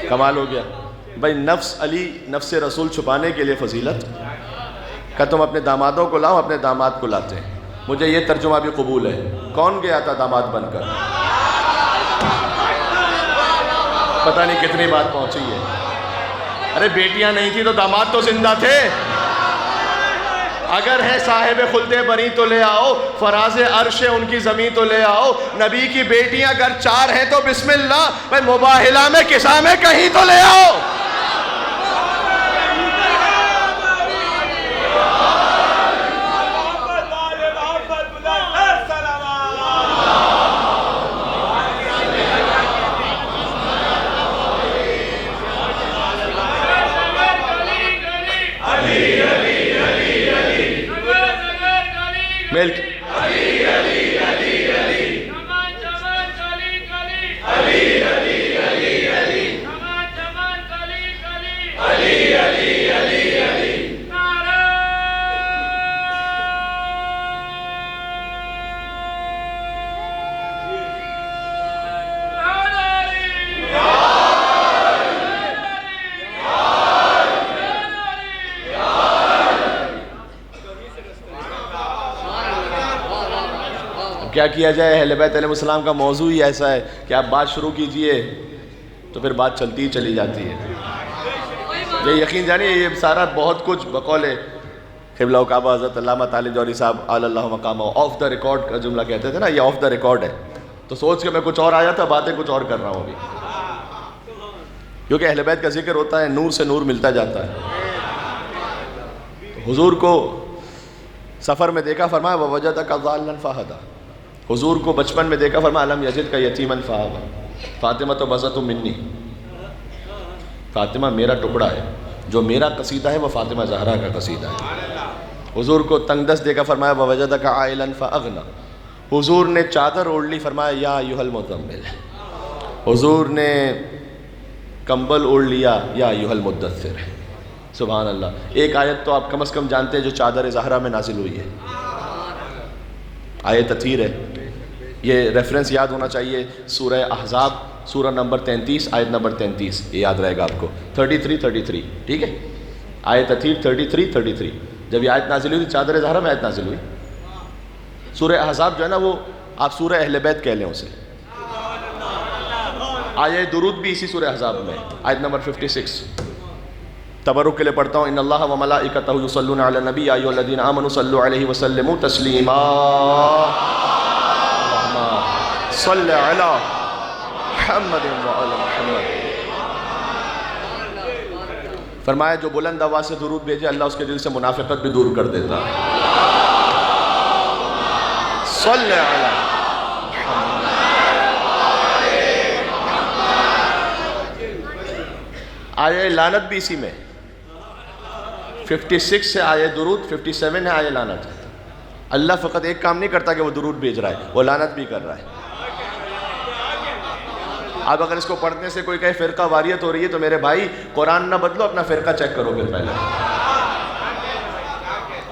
کمال ہو گیا بھائی، نفس علی نفس رسول چھپانے کے لیے فضیلت کہ تم اپنے دامادوں کو لاؤ، اپنے داماد کو لاتے ہیں۔ مجھے یہ ترجمہ بھی قبول ہے۔ کون گیا تھا داماد بن کر؟ پتہ نہیں کتنی بات پہنچی ہے۔ ارے بیٹیاں نہیں تھی تو داماد تو زندہ تھے۔ اگر ہے صاحب خلد بری تو لے آؤ، فراز عرش ان کی زمین تو لے آؤ۔ نبی کی بیٹیاں اگر 4 ہیں تو بسم اللہ، بھائی مباہلہ میں کسا میں کہیں تو لے آؤ۔ کیا کیا جائے، اہل بیت علیہ السلام کا موضوع ہی ایسا ہے کہ آپ بات شروع کیجئے تو پھر بات چلتی ہی چلی جاتی ہے۔ یہ یقین جانیے، یہ سارا بہت کچھ بقول قبلہ و کعبہ حضرت علامہ طالب جوہری صاحب اعلی اللہ مقامہ آف دا ریکارڈ کا جملہ کہتے تھے نا، یہ آف دا ریکارڈ ہے۔ تو سوچ کے میں کچھ اور آیا تھا، باتیں کچھ اور کر رہا ہوں ابھی، کیونکہ اہل بیت کا ذکر ہوتا ہے، نور سے نور ملتا جاتا ہے۔ حضور کو سفر میں دیکھا، فرمایا وَوَجَدَكَ ضَالًّا فَهَدَىٰ۔ حضور کو بچپن میں دیکھا، فرمایا أَلَمْ يَجِدْكَ يَتِيمًا فَآوَىٰ۔ فاطمہ تو بَضْعَةٌ مِّنِّي، فاطمہ میرا ٹکڑا ہے، جو میرا قصیدہ ہے وہ فاطمہ زہرا کا قصیدہ ہے۔ حضور کو تنگ دست دیکھا، فرمایا وَوَجَدَكَ عَائِلًا فَأَغْنَىٰ۔ حضور نے چادر اوڑھ لی، فرمایا یا ایھا المزمل۔ حضور نے کمبل اوڑھ لیا، یا ایھا المدثر۔ سبحان اللہ۔ ایک آیت تو آپ کم از کم جانتے ہیں جو چادر زہرا میں نازل ہوئی ہے، آیت تطہیر ہے۔ یہ ریفرنس یاد ہونا چاہیے، سورہ احزاب سورہ نمبر 33 آیت نمبر 33، یہ یاد رہے گا آپ کو، 33 ٹھیک ہے، آیت تطہیر 33۔ جب یہ آیت نازل ہوئی تھی، چادر زہرا میں آیت نازل ہوئی۔ سورہ احزاب جو ہے نا، وہ آپ سورہ اہل بیت کہہ لیں اسے۔ آیت درود بھی اسی سورہ احزاب میں، آیت نمبر 56۔ تبرک کے لیے پڑھتا ہوں، ان اللہ و ملائکتہ یصلون علی النبی یا ایھا الذین آمنوا صلوا علیہ وسلموا تسلیما۔ اللہم صل علی محمد وعلی محمد۔ فرمایا جو بلند آواز سے درود بھیجے، اللہ اس کے دل سے منافقت بھی دور کر دیتا ہے۔ صل علی آیہ لعنت بھی اسی میں، 56 سے آیہ درود، 57 ہے آیہ لعنت۔ اللہ فقط ایک کام نہیں کرتا کہ وہ درود بھیج رہا ہے، وہ لعنت بھی کر رہا ہے۔ اب اگر اس کو پڑھنے سے کوئی کہے فرقہ واریت ہو رہی ہے تو میرے بھائی قرآن نہ بدلو، اپنا فرقہ چیک کرو پھر پہلے۔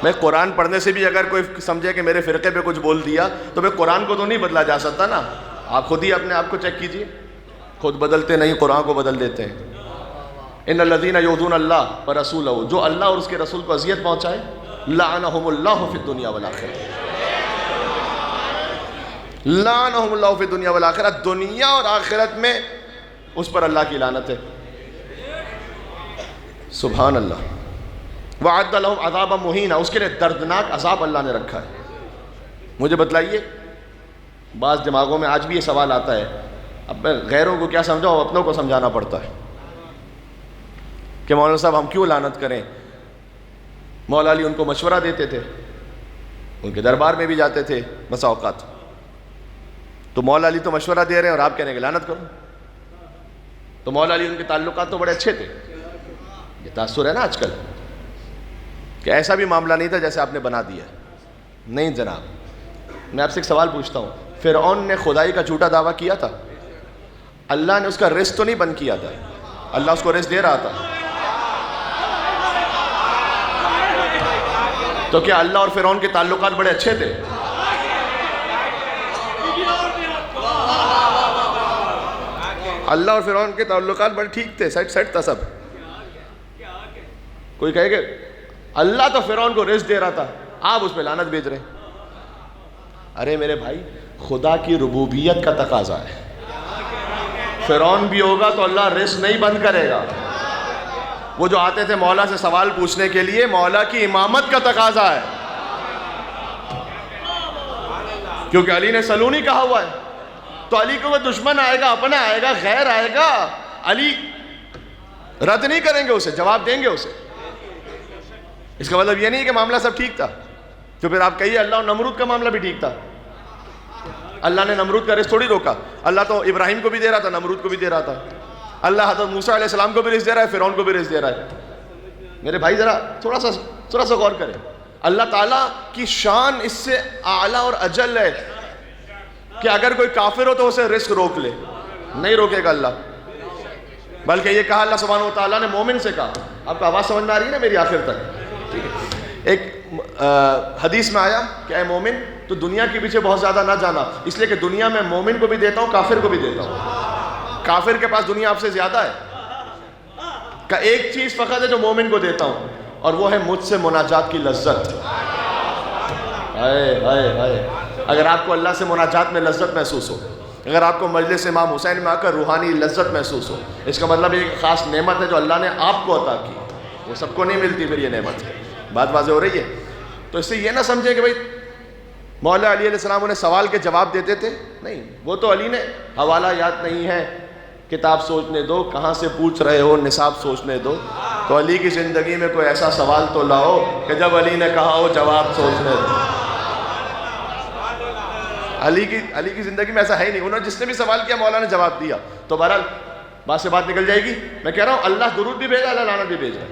میں قرآن پڑھنے سے بھی اگر کوئی سمجھے کہ میرے فرقے پہ کچھ بول دیا تو میں قرآن کو تو نہیں بدلا جا سکتا نا۔ آپ خود ہی اپنے آپ کو چیک کیجئے، خود بدلتے نہیں، قرآن کو بدل دیتے ہیں۔ ان الذین یؤذون اللہ ورسولہ، جو اللہ اور اس کے رسول کو اذیت پہنچائے، لعنہم اللہ فی الدنیا والآخرہ، لعنہم اللہ فی الدنیا والآخرہ، دنیا اور آخرت میں اس پر اللہ کی لعنت ہے۔ سبحان اللہ۔ وعد لہم عذابا مہینا، اس کے لیے دردناک عذاب اللہ نے رکھا ہے۔ مجھے بتلائیے، بعض دماغوں میں آج بھی یہ سوال آتا ہے، اب میں غیروں کو کیا سمجھاؤں، اپنوں کو سمجھانا پڑتا ہے کہ مولانا صاحب ہم کیوں لعنت کریں۔ مولا علی ان کو مشورہ دیتے تھے، ان کے دربار میں بھی جاتے تھے بسا اوقات، تو مولا علی تو مشورہ دے رہے ہیں اور آپ کہنے کہ لعنت کرو۔ تو مولا علی ان کے تعلقات تو بڑے اچھے تھے۔ یہ تاثر ہے نا آج کل کہ ایسا بھی معاملہ نہیں تھا جیسے آپ نے بنا دیا۔ نہیں جناب، میں آپ سے ایک سوال پوچھتا ہوں، فرعون نے خدائی کا جھوٹا دعویٰ کیا تھا؟ اللہ نے اس کا رزق تو نہیں بند کیا تھا، اللہ اس کو رزق دے رہا تھا۔ تو کیا اللہ اور فرعون کے تعلقات بڑے اچھے تھے؟ اللہ اور فرعون کے تعلقات بڑے ٹھیک تھے، سیٹ تھا سب. کوئی کہے کہ اللہ تو فرعون کو رزق دے رہا تھا، آپ اس پہ لعنت بھیج رہے ہیں. ارے میرے بھائی، خدا کی ربوبیت کا تقاضا ہے. فرعون بھی ہوگا تو اللہ رزق نہیں بند کرے گا. وہ جو آتے تھے مولا سے سوال پوچھنے کے لیے، مولا کی امامت کا تقاضا ہے، کیونکہ علی نے سلونی کہا ہوا ہے. تو علی کو وہ دشمن آئے گا، اپنا آئے گا، غیر آئے گا، علی رد نہیں کریں گے اسے، جواب دیں گے اسے. اس کا مطلب یہ نہیں کہ معاملہ سب ٹھیک تھا. تو پھر آپ کہیے اللہ اور نمرود کا معاملہ بھی ٹھیک تھا. اللہ نے نمرود کا رزق تھوڑی روکا. اللہ تو ابراہیم کو بھی دے رہا تھا، نمرود کو بھی دے رہا تھا. اللہ حضرت موسیٰ علیہ السلام کو بھی رزق دے رہا ہے، فرعون کو بھی رزق دے رہا ہے. میرے بھائی ذرا تھوڑا سا غور کریں. اللہ تعالیٰ کی شان اس سے اعلیٰ اور اجل ہے کہ اگر کوئی کافر ہو تو اسے رزق روک لے، نہیں روکے گا اللہ. بلکہ یہ کہا اللہ سبحانہ و تعالیٰ نے مومن سے کہا. آپ کو آواز سمجھ میں آ رہی ہے نا میری آخر تک؟ ٹھیک ہے. ایک حدیث میں آیا کہ اے مومن تو دنیا کے پیچھے بہت زیادہ نہ جانا، اس لیے کہ دنیا میں مومن کو بھی دیتا ہوں، کافر کو بھی دیتا ہوں. کافر کے پاس دنیا آپ سے زیادہ ہے. کہ ایک چیز فقط ہے جو مومن کو دیتا ہوں، اور وہ ہے مجھ سے مناجات کی لذت. ہائے ہائے ہائے. اگر آپ کو اللہ سے مناجات میں لذت محسوس ہو، اگر آپ کو مجلس امام حسین میں آ کر روحانی لذت محسوس ہو، اس کا مطلب ایک خاص نعمت ہے جو اللہ نے آپ کو عطا کی. وہ سب کو نہیں ملتی پھر یہ نعمت. بات واضح ہو رہی ہے؟ تو اس سے یہ نہ سمجھیں کہ بھئی مولا علی علیہ السلام انہیں سوال کے جواب دیتے تھے. نہیں، وہ تو علی نے حوالہ یاد نہیں ہے، کتاب سوچنے دو، کہاں سے پوچھ رہے ہو، نصاب سوچنے دو. تو علی کی زندگی میں کوئی ایسا سوال تو لاؤ کہ جب علی نے کہا ہو جواب سوچنے دو. علی کی زندگی میں ایسا ہے ہی نہیں. انہوں نے جس نے بھی سوال کیا مولا نے جواب دیا. تو بہرحال بات سے بات نکل جائے گی. میں کہہ رہا ہوں اللہ درود بھی بھیجا، اللہ لعنت بھی بھیجا.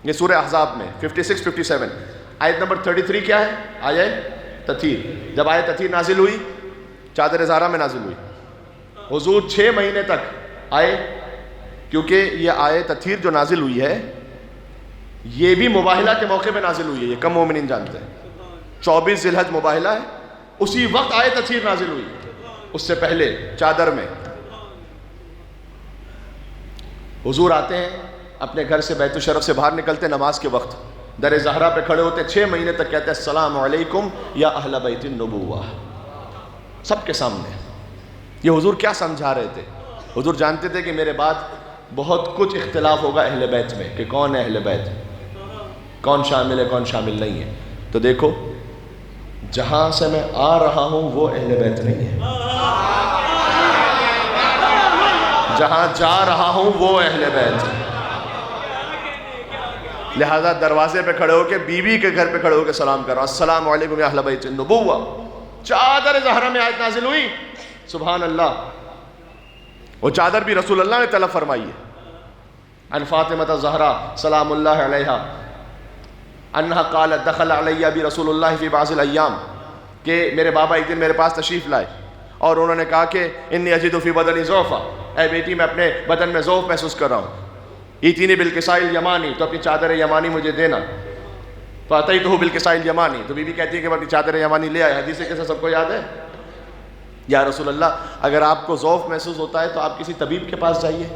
یہ سورہ احزاب میں 56-57 آیت نمبر 33 کیا ہے؟ آیت تطہیر. جب آیت تطہیر نازل ہوئی، چادر زہرا میں نازل ہوئی. حضور 6 مہینے تک آئے، کیونکہ یہ آیت تطہیر جو نازل ہوئی ہے یہ بھی مباہلہ کے موقع پہ نازل ہوئی ہے. یہ کم مومنین جانتے ہیں. 24 ذی الحج مباہلہ ہے، اسی وقت آیت تطہیر نازل ہوئی. اس سے پہلے چادر میں حضور آتے ہیں اپنے گھر سے، بیت الشرف سے باہر نکلتے، نماز کے وقت در زہرا پہ کھڑے ہوتے. 6 مہینے تک کہتے ہیں السلام علیکم یا اہل بیت النبوہ، سب کے سامنے. یہ حضور کیا سمجھا رہے تھے؟ حضور جانتے تھے کہ میرے بعد بہت کچھ اختلاف ہوگا اہل بیت میں، کہ کون ہے اہل بیت، کون شامل ہے کون شامل نہیں ہے. تو دیکھو جہاں سے میں آ رہا ہوں وہ اہل بیت نہیں ہے، جہاں جا رہا ہوں وہ اہل بیت ہے. لہذا دروازے پہ کھڑے ہو کے، بیوی کے گھر پہ کھڑے ہو کے سلام کر رہا ہوں السلام علیکم یا اہل بیت النبوہ. چادر زہرا میں آیت نازل ہوئی. سبحان اللہ. وہ چادر بھی رسول اللہ نے طلب فرمائی ہے. ان فاطمہ الزہرا سلام اللہ علیہا انہا قالت دخل علی ابی رسول اللہ فی بعض الایام، کہ میرے بابا ایک دن میرے پاس تشریف لائے اور انہوں نے کہا کہ انی اجد فی بدنی ضعفا، اے بیٹی میں اپنے بدن میں ضعف محسوس کر رہا ہوں. ایتینی بالکساء الیمانی، تو اپنی چادر یمانی مجھے دینا. فاتیتہ بالکساء الیمانی، تو بی بی کہتی ہے کہ میں اپنی چادر یمانی لے آئے. حدیث کیسا سب کو یاد ہے؟ یا رسول اللہ اگر آپ کو ضعف محسوس ہوتا ہے تو آپ کسی طبیب کے پاس جائیے،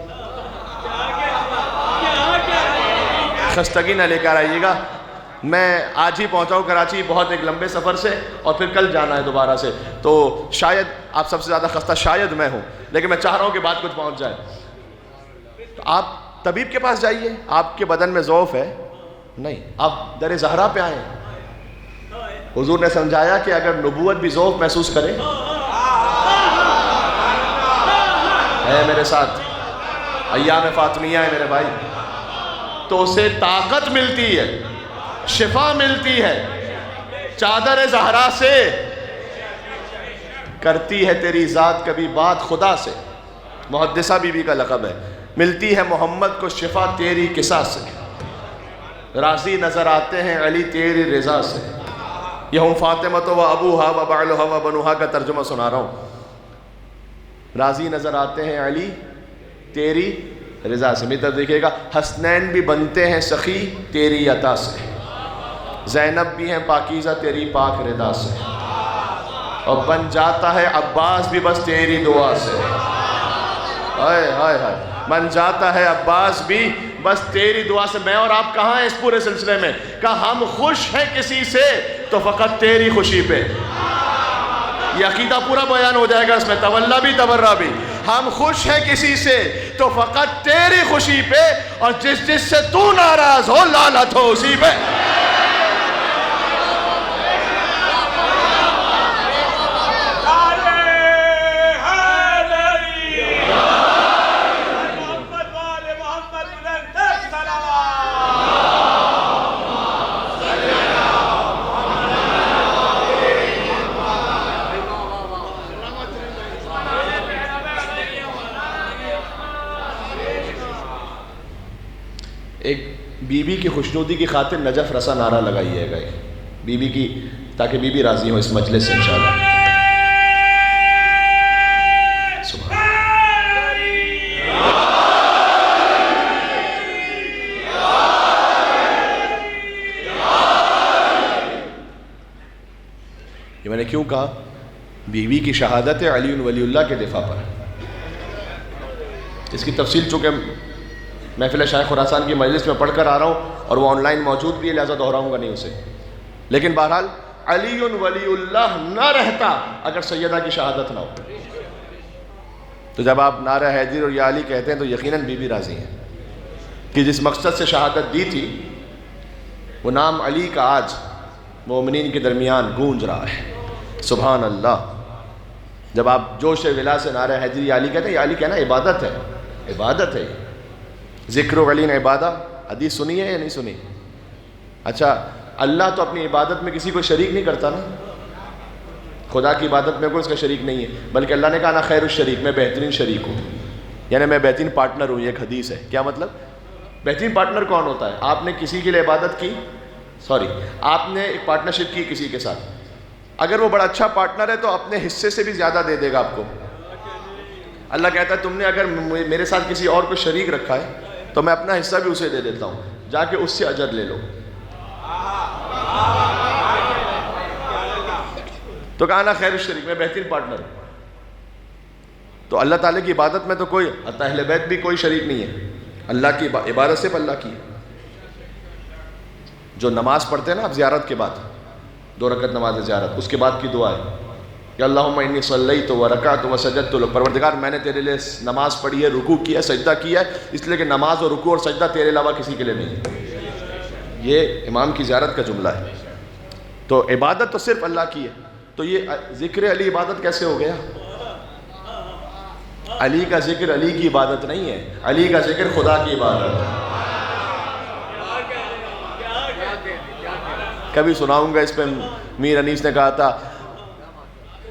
خستگی نہ لے کر آئیے گا. میں آج ہی پہنچا ہوں کراچی بہت ایک لمبے سفر سے، اور پھر کل جانا ہے دوبارہ سے، تو شاید آپ سب سے زیادہ خستہ شاید میں ہوں، لیکن میں چاہ رہا ہوں کہ بات کچھ پہنچ جائے. تو آپ طبیب کے پاس جائیے. آپ کے بدن میں ضعف ہے نہیں، آپ در زہرا پہ آئیں. حضور نے سمجھایا کہ اگر نبوت بھی ضعف محسوس کرے، ہے میرے ساتھ ایام فاطمیہ ہے میرے بھائی، تو اسے طاقت ملتی ہے، شفا ملتی ہے. چادر زہرا سے کرتی ہے تیری ذات کبھی بات خدا سے. محدثہ بی بی کا لقب ہے. ملتی ہے محمد کو شفا تیری قصہ سے، راضی نظر آتے ہیں علی تیری رضا سے. یہ ہم فاطمہ و ابوہا و بعلہا و بنوہا کا ترجمہ سنا رہا ہوں. راضی نظر آتے ہیں علی تیری رضا سے. میری طرف دیکھیے گا، حسنین بھی بنتے ہیں سخی تیری عطا سے. زینب بھی ہیں پاکیزہ تیری پاک رضا سے، اور بن جاتا ہے عباس بھی بس تیری دعا سے، ہائے ہائے ہائے، بن جاتا ہے عباس بھی بس تیری دعا سے۔ میں اور آپ کہاں ہیں اس پورے سلسلے میں؟ کہا ہم خوش ہیں کسی سے تو فقط تیری خوشی پہ۔ یہ عقیدہ پورا بیان ہو جائے گا اس میں، تولا بھی تبرہ بھی۔ ہم خوش ہیں کسی سے تو فقط تیری خوشی پہ، اور جس جس سے تو ناراض ہو لعنت ہو اسی پہ۔ ایک بی بی کی خوشنودی کی خاطر نجف رسا نعرہ لگائیے گا بی بی کی، تاکہ بی بی راضی ہو اس مجلس سے انشاءاللہ۔ سبحان یہ میں نے کیوں کہا؟ بیوی کی شہادت علی ولی اللہ کے دفاع پر۔ اس کی تفصیل چونکہ محفل شیخ خراسان کی مجلس میں پڑھ کر آ رہا ہوں اور وہ آن لائن موجود بھی ہے، لہذا دہراؤں گا نہیں اسے، لیکن بہرحال علی ولی اللہ نہ رہتا اگر سیدہ کی شہادت نہ ہو، تو جب آپ نعرہ حیدر اور یا علی کہتے ہیں تو یقیناً بی بی راضی ہیں کہ جس مقصد سے شہادت دی تھی وہ نام علی کا آج مومنین کے درمیان گونج رہا ہے۔ سبحان اللہ۔ جب آپ جوش ولا سے نعرہ حیدر یا علی کہتے ہیں، یا علی کہنا عبادت ہے، عبادت ہے۔ ذکر و علی نے عبادہ، حدیث سنی ہے یا نہیں سنی؟ اچھا، اللہ تو اپنی عبادت میں کسی کو شریک نہیں کرتا نا، خدا کی عبادت میں کوئی اس کا شریک نہیں ہے، بلکہ اللہ نے کہا نا خیر الشریک، میں بہترین شریک ہوں، یعنی میں بہترین پارٹنر ہوں۔ یہ ایک حدیث ہے۔ کیا مطلب؟ بہترین پارٹنر کون ہوتا ہے؟ آپ نے کسی کے لیے عبادت کی، آپ نے ایک پارٹنرشپ کی کسی کے ساتھ، اگر وہ بڑا اچھا پارٹنر ہے تو اپنے حصے سے بھی زیادہ دے دے گا آپ کو۔ اللہ کہتا ہے تم نے اگر میرے ساتھ کسی اور کو شریک رکھا ہے تو میں اپنا حصہ بھی اسے دے دیتا ہوں، جا کے اس سے اجر لے لو۔ تو کہا نا خیر الشریک، میں بہترین پارٹنر ہوں۔ تو اللہ تعالیٰ کی عبادت میں تو کوئی اہل بیت بھی کوئی شریک نہیں ہے، اللہ کی عبادت صرف اللہ کی ہے۔ جو نماز پڑھتے ہیں نا آپ زیارت کے بعد، 2 رکعت نماز زیارت، اس کے بعد کی دعا ہے کہ اللہم انی صلیت و رکعت و سجدت لک، پروردگار میں نے تیرے لیے نماز پڑھی ہے، رکوع کیا، سجدہ کیا ہے، اس لیے کہ نماز اور رکوع اور سجدہ تیرے علاوہ کسی کے لیے نہیں ہے۔ یہ امام کی زیارت کا جملہ ہے۔ تو عبادت تو صرف اللہ کی ہے۔ تو یہ ذکر علی عبادت کیسے ہو گیا؟ علی کا ذکر علی کی عبادت نہیں ہے، علی کا ذکر خدا کی عبادت ہے۔ کبھی سناؤں گا اس پہ، میر انیس نے کہا تھا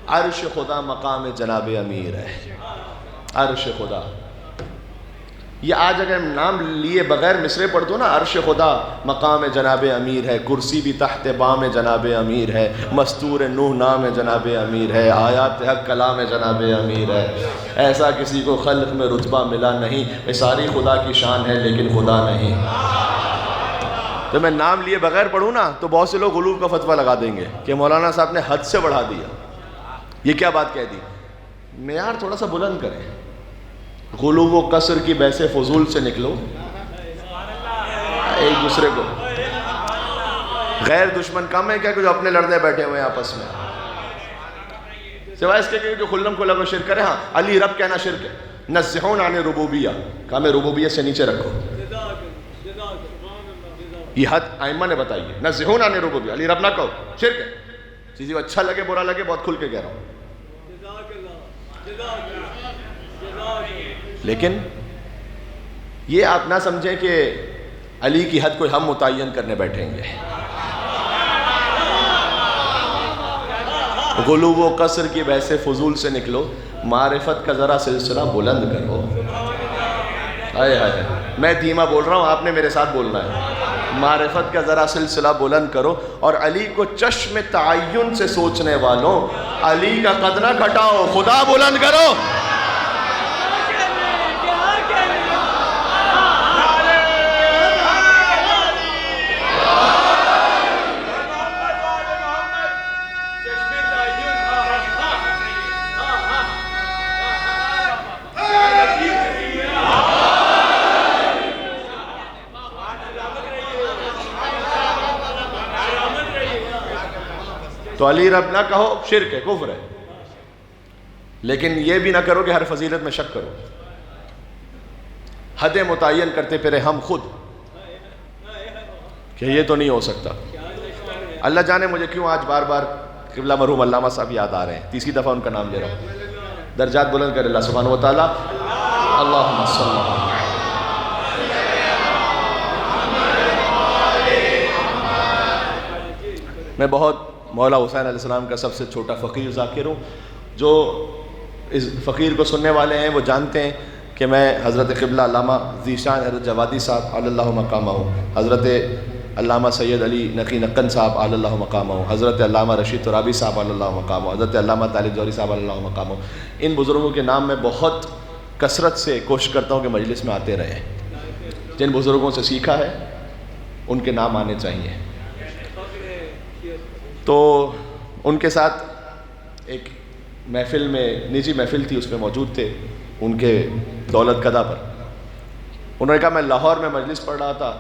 عرش خدا مقام جناب امیر ہے، عرش خدا۔ یہ آج اگر نام لیے بغیر مصرے پڑھ دو نا، عرش خدا مقام جناب امیر ہے، کرسی بھی تحت بام جناب امیر ہے، مستور نوح نام جناب امیر ہے، آیات حق کلام جناب امیر ہے، ایسا کسی کو خلق میں رتبہ ملا نہیں، یہ ساری خدا کی شان ہے لیکن خدا نہیں۔ جب میں نام لیے بغیر پڑھوں نا تو بہت سے لوگ غلو کا فتویٰ لگا دیں گے کہ مولانا صاحب نے حد سے بڑھا دیا، یہ کیا بات کہہ دی؟ معیار تھوڑا سا بلند کریں، غلو و قصر کی بحث فضول سے نکلو، ایک دوسرے کو غیر دشمن کم ہے کیا کہ جو اپنے لڑنے بیٹھے ہوئے ہیں آپس میں، سوائے اس کے کہ جو کھلم کھلا کو شرک کرے۔ ہاں علی رب کہنا شرک ہے، نزہون عن ربوبیہ، کام ربوبیت سے نیچے رکھو، یہ حد ائمہ نے بتائی ہے، نزہون عن ربوبیہ، علی رب نہ کہو، شرک ہے۔ کسی کو اچھا لگے برا لگے، بہت کھل کے کہہ رہا ہوں، لیکن یہ آپ نہ سمجھیں کہ علی کی حد کوئی ہم متعین کرنے بیٹھیں گے۔ غلو و قصر کی بحث فضول سے نکلو، معرفت کا ذرا سلسلہ بلند کرو۔ آئے آئے، میں دھیما بول رہا ہوں، آپ نے میرے ساتھ بولنا ہے۔ معرفت کا ذرا سلسلہ بلند کرو، اور علی کو چشم تعین سے سوچنے والوں، علی کا قد نہ گھٹاؤ، خدا بلند کرو۔ تو علی رب نہ کہو، شرک ہے، کفر ہے، لیکن یہ بھی نہ کرو کہ ہر فضیلت میں شک کرو، حد متعین کرتے پھرے ہم خود کہ یہ تو نہیں ہو سکتا۔ اللہ جانے مجھے کیوں آج بار بار قبلہ مرحوم علامہ صاحب یاد آ رہے ہیں، تیسری دفعہ ان کا نام لے رہا ہوں۔ درجات بلند کرے اللہ سبحانہ وتعالی، اللہم صلی اللہ۔ میں بہت مولا حسین علیہ السلام کا سب سے چھوٹا فقیر ذاکر ہوں۔ جو اس فقیر کو سننے والے ہیں وہ جانتے ہیں کہ میں حضرت قبلہ علامہ ذیشان حضرت جوادی صاحب علی اللہ مقامہ ہوں، حضرت علامہ سید علی نقی نقن صاحب علی اللہ مقامہ ہوں، حضرت علامہ رشید ترابی صاحب علی اللہ مقامہ ہوں، حضرت علامہ طالب جوہری صاحب علی اللہ مقامہ ہوں۔ ان بزرگوں کے نام میں بہت کثرت سے کوشش کرتا ہوں کہ مجلس میں آتے رہیں۔ جن بزرگوں سے سیکھا ہے ان کے نام آنے چاہیے۔ تو ان کے ساتھ ایک محفل میں، نجی محفل تھی، اس میں موجود تھے ان کے دولت کدہ پر۔ انہوں نے کہا میں لاہور میں مجلس پڑھ رہا تھا،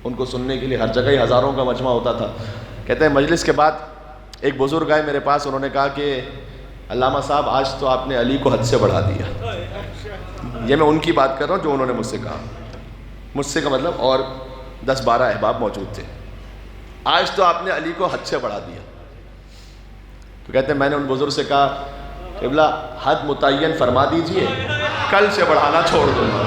ان کو سننے کے لیے ہر جگہ ہی ہزاروں کا مجمع ہوتا تھا۔ کہتے ہیں مجلس کے بعد ایک بزرگ آئے میرے پاس، انہوں نے کہا کہ علامہ صاحب آج تو آپ نے علی کو حد سے بڑھا دیا۔ یہ میں ان کی بات کر رہا ہوں جو انہوں نے مجھ سے کہا، مجھ سے کا مطلب اور 10-12 احباب موجود تھے۔ آج تو آپ نے علی کو حد سے بڑھا دیا۔ تو کہتے ہیں میں نے ان بزرگ سے کہا قبلہ حد متعین فرما دیجئے، کل سے بڑھانا چھوڑ دوں گا۔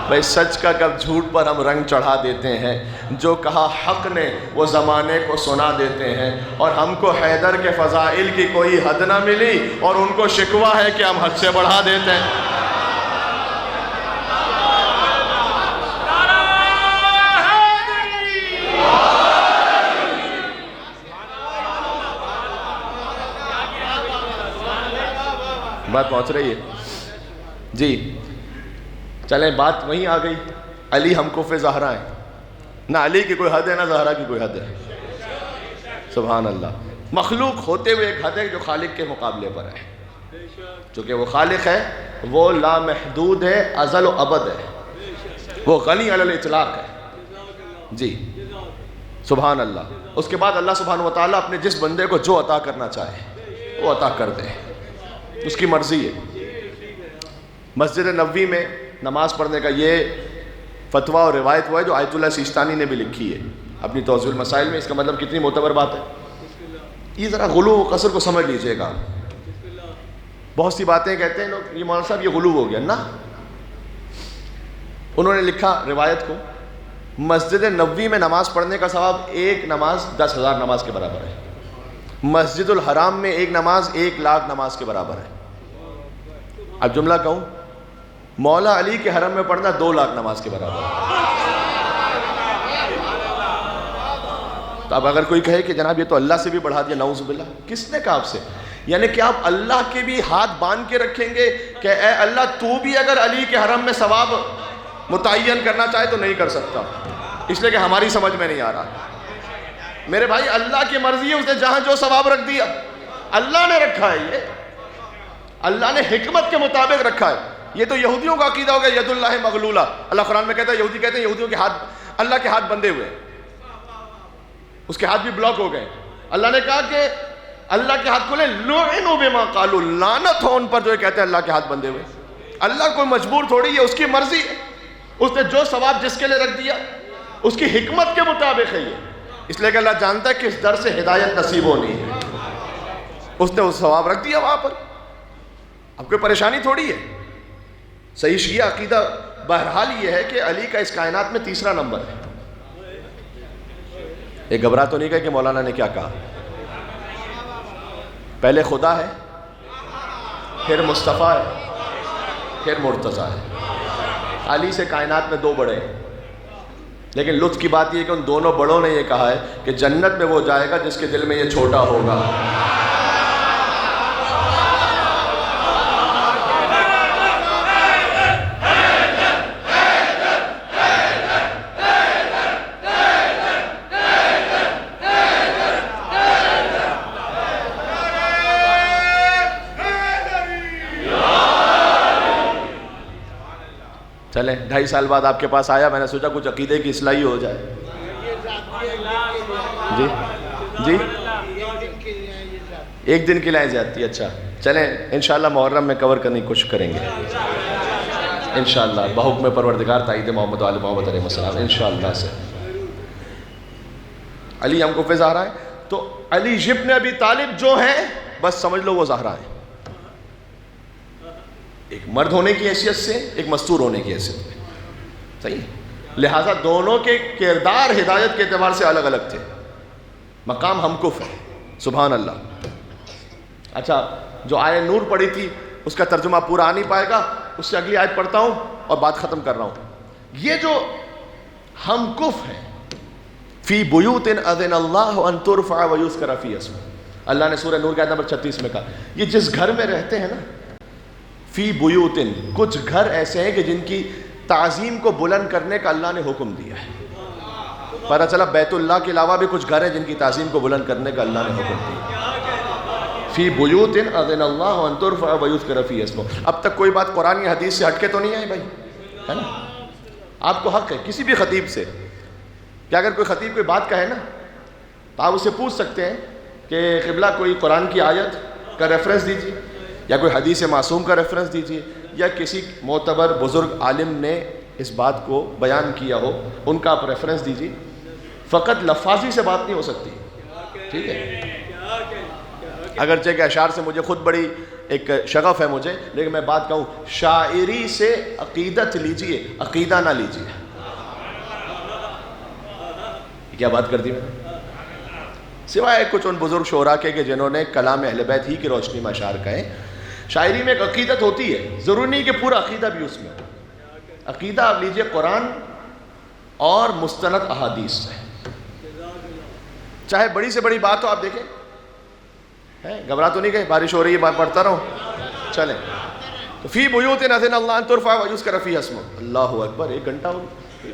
بھائی سچ کا کب جھوٹ پر ہم رنگ چڑھا دیتے ہیں، جو کہا حق نے وہ زمانے کو سنا دیتے ہیں، اور ہم کو حیدر کے فضائل کی کوئی حد نہ ملی اور ان کو شکوہ ہے کہ ہم حد سے بڑھا دیتے ہیں۔ بات پہنچ رہی ہے جی؟ چلیں بات وہیں آ گئی، علی ہم کف زہرا ہیں، نہ علی کی کوئی حد ہے نہ زہرا کی کوئی حد ہے۔ سبحان اللہ۔ مخلوق ہوتے ہوئے ایک حد ہے جو خالق کے مقابلے پر ہے، چونکہ وہ خالق ہے، وہ لامحدود ہے، ازل و ابد ہے، وہ غنی علی الاطلاق ہے جی۔ سبحان اللہ۔ اس کے بعد اللہ سبحانہ وتعالیٰ اپنے جس بندے کو جو عطا کرنا چاہے وہ عطا کر دے، اس کی مرضی ہے۔ مسجد نبوی میں نماز پڑھنے کا یہ فتویٰ اور روایت وہ ہے جو آیت اللہ سیستانی نے بھی لکھی ہے اپنی توضیح المسائل میں۔ اس کا مطلب کتنی معتبر بات ہے، یہ ذرا غلو و قصر کو سمجھ لیجئے گا۔ بہت سی باتیں کہتے ہیں لوگ یہ مولانا صاحب یہ غلو ہو گیا نا۔ انہوں نے لکھا روایت کو، مسجد نبوی میں نماز پڑھنے کا ثواب ایک نماز 10,000 نماز کے برابر ہے، مسجد الحرام میں ایک نماز 1,00,000 نماز کے برابر ہے۔ اب جملہ کہوں، مولا علی کے حرم میں پڑھنا 2,00,000 نماز کے برابر ہے۔ تو اب اگر کوئی کہے کہ جناب یہ تو اللہ سے بھی بڑھا دیا، نعوذ باللہ، کس نے کہا آپ سے؟ یعنی کہ آپ اللہ کے بھی ہاتھ باندھ کے رکھیں گے کہ اے اللہ تو بھی اگر علی کے حرم میں ثواب متعین کرنا چاہے تو نہیں کر سکتا، اس لیے کہ ہماری سمجھ میں نہیں آ رہا۔ میرے بھائی اللہ کی مرضی ہے، اس نے جہاں جو ثواب رکھ دیا اللہ نے رکھا ہے، یہ اللہ نے حکمت کے مطابق رکھا ہے۔ یہ تو یہودیوں کا عقیدہ ہو گیا ید اللہ مغلولہ، اللہ قرآن میں کہتا ہے، یہودی کہتے ہیں یہودیوں کے ہاتھ، اللہ کے ہاتھ بندھے ہوئے، اس کے ہاتھ بھی بلاک ہو گئے۔ اللہ نے کہا کہ اللہ کے ہاتھ کھولے، لعنوا بما قالوا، لعنت ہو ان پر جو کہتے ہیں اللہ کے ہاتھ بندھے ہوئے۔ اللہ کوئی مجبور تھوڑی ہے، اس کی مرضی ہے، اس نے جو ثواب جس کے لیے رکھ دیا اس کی حکمت کے مطابق ہے یہ، اس لیے کہ اللہ جانتا ہے کہ اس در سے ہدایت نصیب ہونی ہے، اس نے وہ ثواب رکھ دیا وہاں پر۔ اب کوئی پریشانی تھوڑی ہے۔ صحیح شیعہ عقیدہ بہرحال یہ ہے کہ علی کا اس کائنات میں تیسرا نمبر ہے۔ ایک گھبرا تو نہیں گئے کہ مولانا نے کیا کہا؟ پہلے خدا ہے، پھر مصطفیٰ ہے، پھر مرتضیٰ ہے۔ علی سے کائنات میں 2 بڑے ہیں، لیکن لطف کی بات یہ ہے کہ ان دونوں بڑوں نے یہ کہا ہے کہ جنت میں وہ جائے گا جس کے دل میں یہ چھوٹا ہوگا۔ چلیں چلیں 2.5 سال بعد آپ کے پاس آیا, میں نے سوچا کچھ عقیدے کی اصلاحی ہو جائے. جی جی 1 دن کی لائیں زیادتی. اچھا چلیں انشاءاللہ محرم میں کور کرنے کی کوشش کریں گے انشاءاللہ, بحکم پروردگار تائید محمد و آل محمد علیہ السلام انشاءاللہ سے. علی ہم کو پہ زہرا ہے, تو علی ابن ابی طالب جو ہیں بس سمجھ لو وہ زہرا ہیں, ایک مرد ہونے کی حیثیت سے, ایک مستور ہونے کی حیثیت سے. صحیح, لہٰذا دونوں کے کردار ہدایت کے اعتبار سے الگ الگ تھے, مقام ہم کف ہے. سبحان اللہ. اچھا جو آیت نور پڑھی تھی اس کا ترجمہ پورا آ نہیں پائے گا, اس سے اگلی آیت پڑھتا ہوں اور بات ختم کر رہا ہوں. یہ جو ہم کف ہیں, فی بیوت اذن اللہ ان ترفع ویذکر فی اسمہ, اللہ نے سورہ نور کی آیت نمبر 36 میں کہا یہ جس گھر میں رہتے ہیں نا, فی بیوت, کچھ گھر ایسے ہیں کہ جن کی تعظیم کو بلند کرنے کا اللہ نے حکم دیا ہے. پتہ چلا بیت اللہ کے علاوہ بھی کچھ گھر ہیں جن کی تعظیم کو بلند کرنے کا اللہ نے حکم دیا. فی بیوت اذن اللہ ان ترفع ویذکر فی اسمہ. اب تک کوئی بات قرآن یا حدیث سے ہٹ کے تو نہیں آئی بھائی, ہے نا؟ آپ کو حق ہے کسی بھی خطیب سے کہ اگر کوئی خطیب کوئی بات کہے نا تو آپ اسے پوچھ سکتے ہیں کہ قبلہ کوئی قرآن کی آیت کا ریفرنس دیجیے, یا کوئی حدیث معصوم کا ریفرنس دیجیے, یا کسی معتبر بزرگ عالم نے اس بات کو بیان کیا ہو ان کا آپ ریفرنس دیجیے. فقط لفاظی سے بات نہیں ہو سکتی, ٹھیک ہے؟ اگرچہ کہ اشعار سے مجھے خود بڑی ایک شغف ہے مجھے, لیکن میں بات کہوں شاعری سے عقیدت لیجیے, عقیدہ نہ لیجیے. کیا بات کر دی میں نے؟ سوائے کچھ ان بزرگ شعراء کے کہ جنہوں نے کلام اہل بیت ہی کی روشنی میں اشعار کہیں. شاعری میں ایک عقیدت ہوتی ہے, ضروری نہیں کہ پورا عقیدہ بھی اس میں. عقیدہ آپ لیجئے قرآن اور مستند احادیث سے, چاہے بڑی سے بڑی بات ہو. آپ دیکھیں گھبرا تو نہیں گئے, بارش ہو رہی ہے پڑھتا رہو, چلیں. تو فی بیوت اذن اللہ ان ترفع ویذکر فیہا اسمہ, اللہ اکبر, 1 گھنٹہ ہو گیا.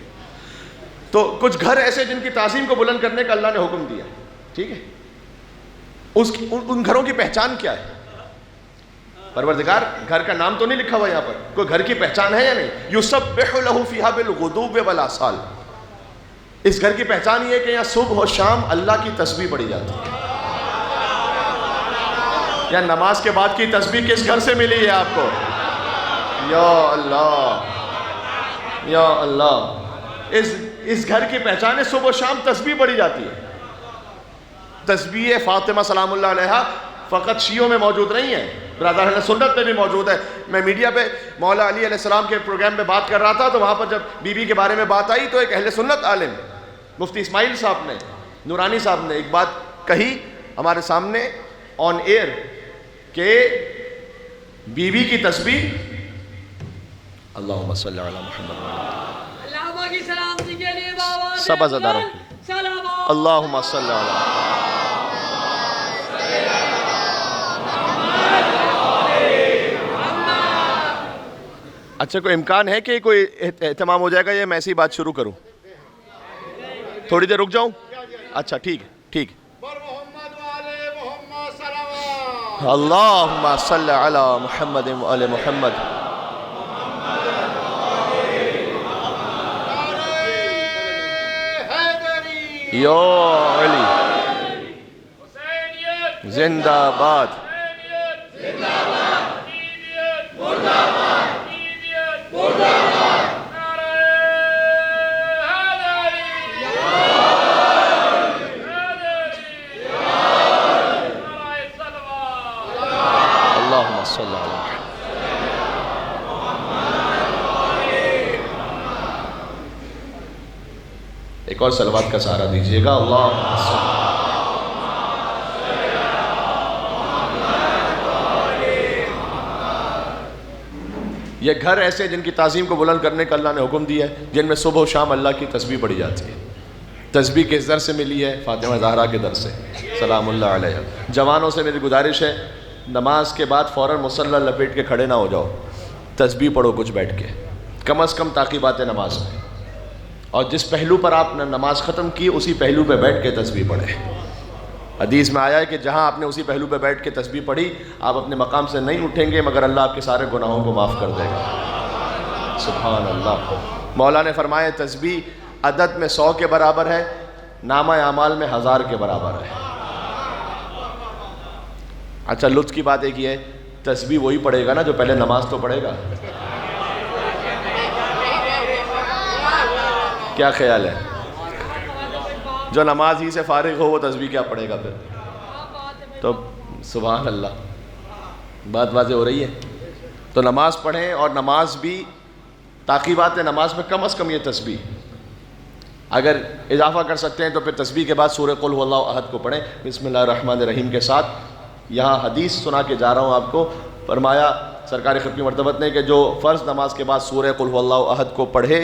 تو کچھ گھر ایسے جن کی تعظیم کو بلند کرنے کا اللہ نے حکم دیا, ٹھیک ہے؟ ان گھروں کی پہچان کیا ہے؟ پروردگار گھر کا نام تو نہیں لکھا ہوا یہاں پر, کوئی گھر کی پہچان ہے یا نہیں؟ یسبح لہ فیہا بالغدو والآصال. اس گھر کی پہچان یہ ہے کہ یہاں صبح و شام اللہ کی تسبیح پڑھی جاتی ہے. یا نماز کے بعد کی تسبیح کس گھر سے ملی ہے آپ کو؟ یا اللہ, یا اللہ. اس گھر کی پہچان ہے صبح و شام تسبیح پڑھی جاتی ہے. تسبیح فاطمہ سلام اللہ علیہا فقط شیعوں میں موجود نہیں ہے, برادر اہل سنت میں بھی موجود ہے. میں میڈیا پہ مولا علی علیہ السلام کے پروگرام میں بات کر رہا تھا, تو وہاں پر جب بی بی کے بارے میں بات آئی تو ایک اہل سنت عالم مفتی اسماعیل صاحب نے, نورانی صاحب نے ایک بات کہی ہمارے سامنے آن ایئر کہ بی بی کی تسبیح, اللہم صلی علی محمد سب ازداروں کی, اللہم صلی علی اچھا کوئی امکان ہے کہ کوئی اہتمام ہو جائے گا یا میں ایسی بات شروع کروں؟ تھوڑی دیر رک جاؤں؟ اچھا ٹھیک ہے, ٹھیک ہے. اللہم صلی علی محمد و آل محمد. یا علی زندہ باد. اللہم صلی علی محمد. ایک اور صلوات کا سہارا دیجیے گا. اللہم صلی. یہ گھر ایسے جن کی تعظیم کو بلند کرنے کا اللہ نے حکم دیا ہے, جن میں صبح و شام اللہ کی تسبیح پڑھی جاتی ہے. تسبیح کس در سے ملی ہے؟ فاطمہ زہرا کے در سے سلام اللہ علیہ. جوانوں سے میری گزارش ہے, نماز کے بعد فوراً مصلی لپیٹ کے کھڑے نہ ہو جاؤ, تسبیح پڑھو کچھ بیٹھ کے, کم از کم تعقیبات نماز میں. اور جس پہلو پر آپ نے نماز ختم کی اسی پہلو پہ بیٹھ کے تسبیح پڑھیں. حدیث میں آیا ہے کہ جہاں آپ نے اسی پہلو پہ بیٹھ کے تسبیح پڑھی, آپ اپنے مقام سے نہیں اٹھیں گے مگر اللہ آپ کے سارے گناہوں کو معاف کر دے گا. سبحان اللہ۔ مولا نے فرمایا تسبیح عدد میں 100 کے برابر ہے، نامہ اعمال میں 1000 کے برابر ہے۔ اچھا لطف کی بات ایک یہ ہے، تسبیح وہی پڑھے گا نا جو پہلے نماز تو پڑھے گا۔ کیا خیال ہے؟ جو نماز ہی سے فارغ ہو وہ تسبیح کیا پڑھے گا پھر؟ تو سبحان اللہ، بات واضح ہو رہی ہے۔ تو نماز پڑھیں، اور نماز بھی تعقیبات نماز میں کم از کم یہ تسبیح، اگر اضافہ کر سکتے ہیں تو پھر تسبیح کے بعد سورہ قل هو اللہ احد کو پڑھیں بسم اللہ الرحمن الرحیم کے ساتھ۔ یہاں حدیث سنا کے جا رہا ہوں آپ کو، فرمایا سرکار ختمی مرتبت نے کہ جو فرض نماز کے بعد سورہ قل هو اللہ احد کو پڑھے،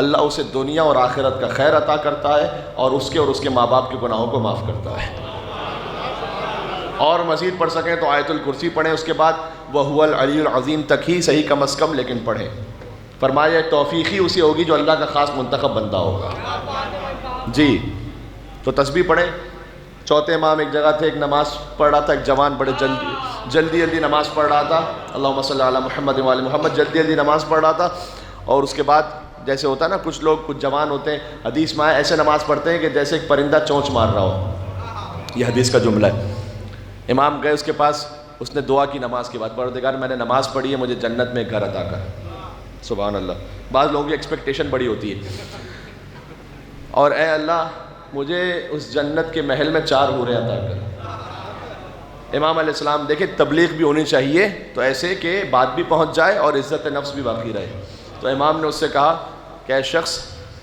اللہ اسے دنیا اور آخرت کا خیر عطا کرتا ہے، اور اس کے ماں باپ کے گناہوں کو معاف کرتا ہے۔ اور مزید پڑھ سکیں تو آیت الکرسی پڑھیں، اس کے بعد وَهُوَ الْعَلِيُّ الْعَظِيمُ تک ہی صحیح کم از کم لیکن پڑھیں۔ فرمایا توفیقی اسی ہوگی جو اللہ کا خاص منتخب بندہ ہوگا۔ جی تو تسبیح پڑھیں۔ چوتھے امام ایک جگہ تھے، ایک نماز پڑھ رہا تھا، ایک جوان بڑے جلدی نماز پڑھ رہا تھا، اللہم صلی علی محمد وعلی محمد، جلدی نماز پڑھ رہا تھا، اور اس کے بعد جیسے ہوتا ہے نا کچھ لوگ کچھ جوان ہوتے ہیں، حدیث میں ایسے نماز پڑھتے ہیں کہ جیسے ایک پرندہ چونچ مار رہا ہو، یہ حدیث کا جملہ ہے۔ امام گئے اس کے پاس، اس نے دعا کی نماز کے بعد، پروردگار میں نے نماز پڑھی ہے، مجھے جنت میں ایک گھر عطا کر۔ سبحان اللہ۔ بعض لوگوں کی ایکسپیکٹیشن بڑی ہوتی ہے، اور اے اللہ مجھے اس جنت کے محل میں 4 حوریں عطا کر۔ امام علیہ السلام دیکھیں تبلیغ بھی ہونی چاہیے تو ایسے کہ بات بھی پہنچ جائے اور عزت نفس بھی باقی رہے۔ تو امام نے اس سے کہا کہ اے شخص،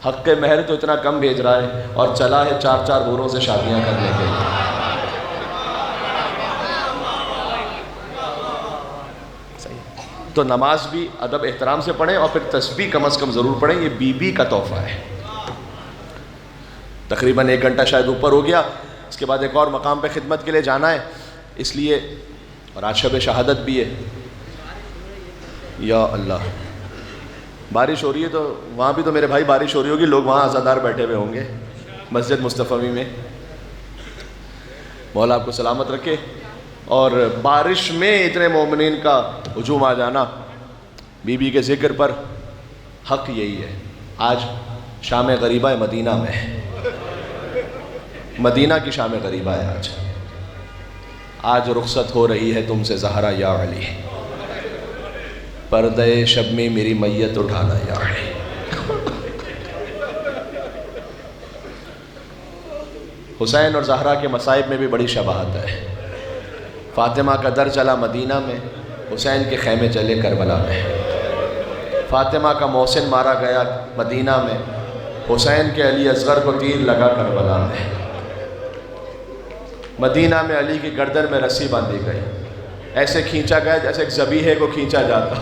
حق مہر تو اتنا کم بھیج رہا ہے اور چلا ہے 4 حوروں سے شادیاں کرنے کے لیے۔ تو نماز بھی ادب احترام سے پڑھیں، اور پھر تسبیح کم از کم ضرور پڑھیں، یہ بی بی کا تحفہ ہے۔ تقریباً 1 گھنٹہ شاید اوپر ہو گیا، اس کے بعد ایک اور مقام پہ خدمت کے لیے جانا ہے، اس لیے، اور آج شب شہادت بھی ہے۔ یا اللہ، بارش ہو رہی ہے تو وہاں بھی تو میرے بھائی بارش ہو رہی ہوگی، لوگ وہاں عزادار بیٹھے ہوئے ہوں گے مسجد مصطفی میں۔ مولا آپ کو سلامت رکھے۔ اور بارش میں اتنے مومنین کا ہجوم آ جانا بی بی کے ذکر پر، حق یہی ہے۔ آج شام غریبہ مدینہ میں، مدینہ کی شام غریبہ ہے آج رخصت ہو رہی ہے تم سے زہرا یا علی، پردہ شب میں میری میت اٹھانا یا علی۔ حسین اور زہرا کے مصائب میں بھی بڑی شباہت ہے۔ فاطمہ کا در چلا مدینہ میں، حسین کے خیمے چلے کربلا میں۔ فاطمہ کا محسن مارا گیا مدینہ میں، حسین کے علی اصغر کو تیر لگا کربلا میں۔ مدینہ میں علی کی گردن میں رسی باندھی گئی، ایسے کھینچا گیا جیسے ایک ذبیحے کو کھینچا جاتا۔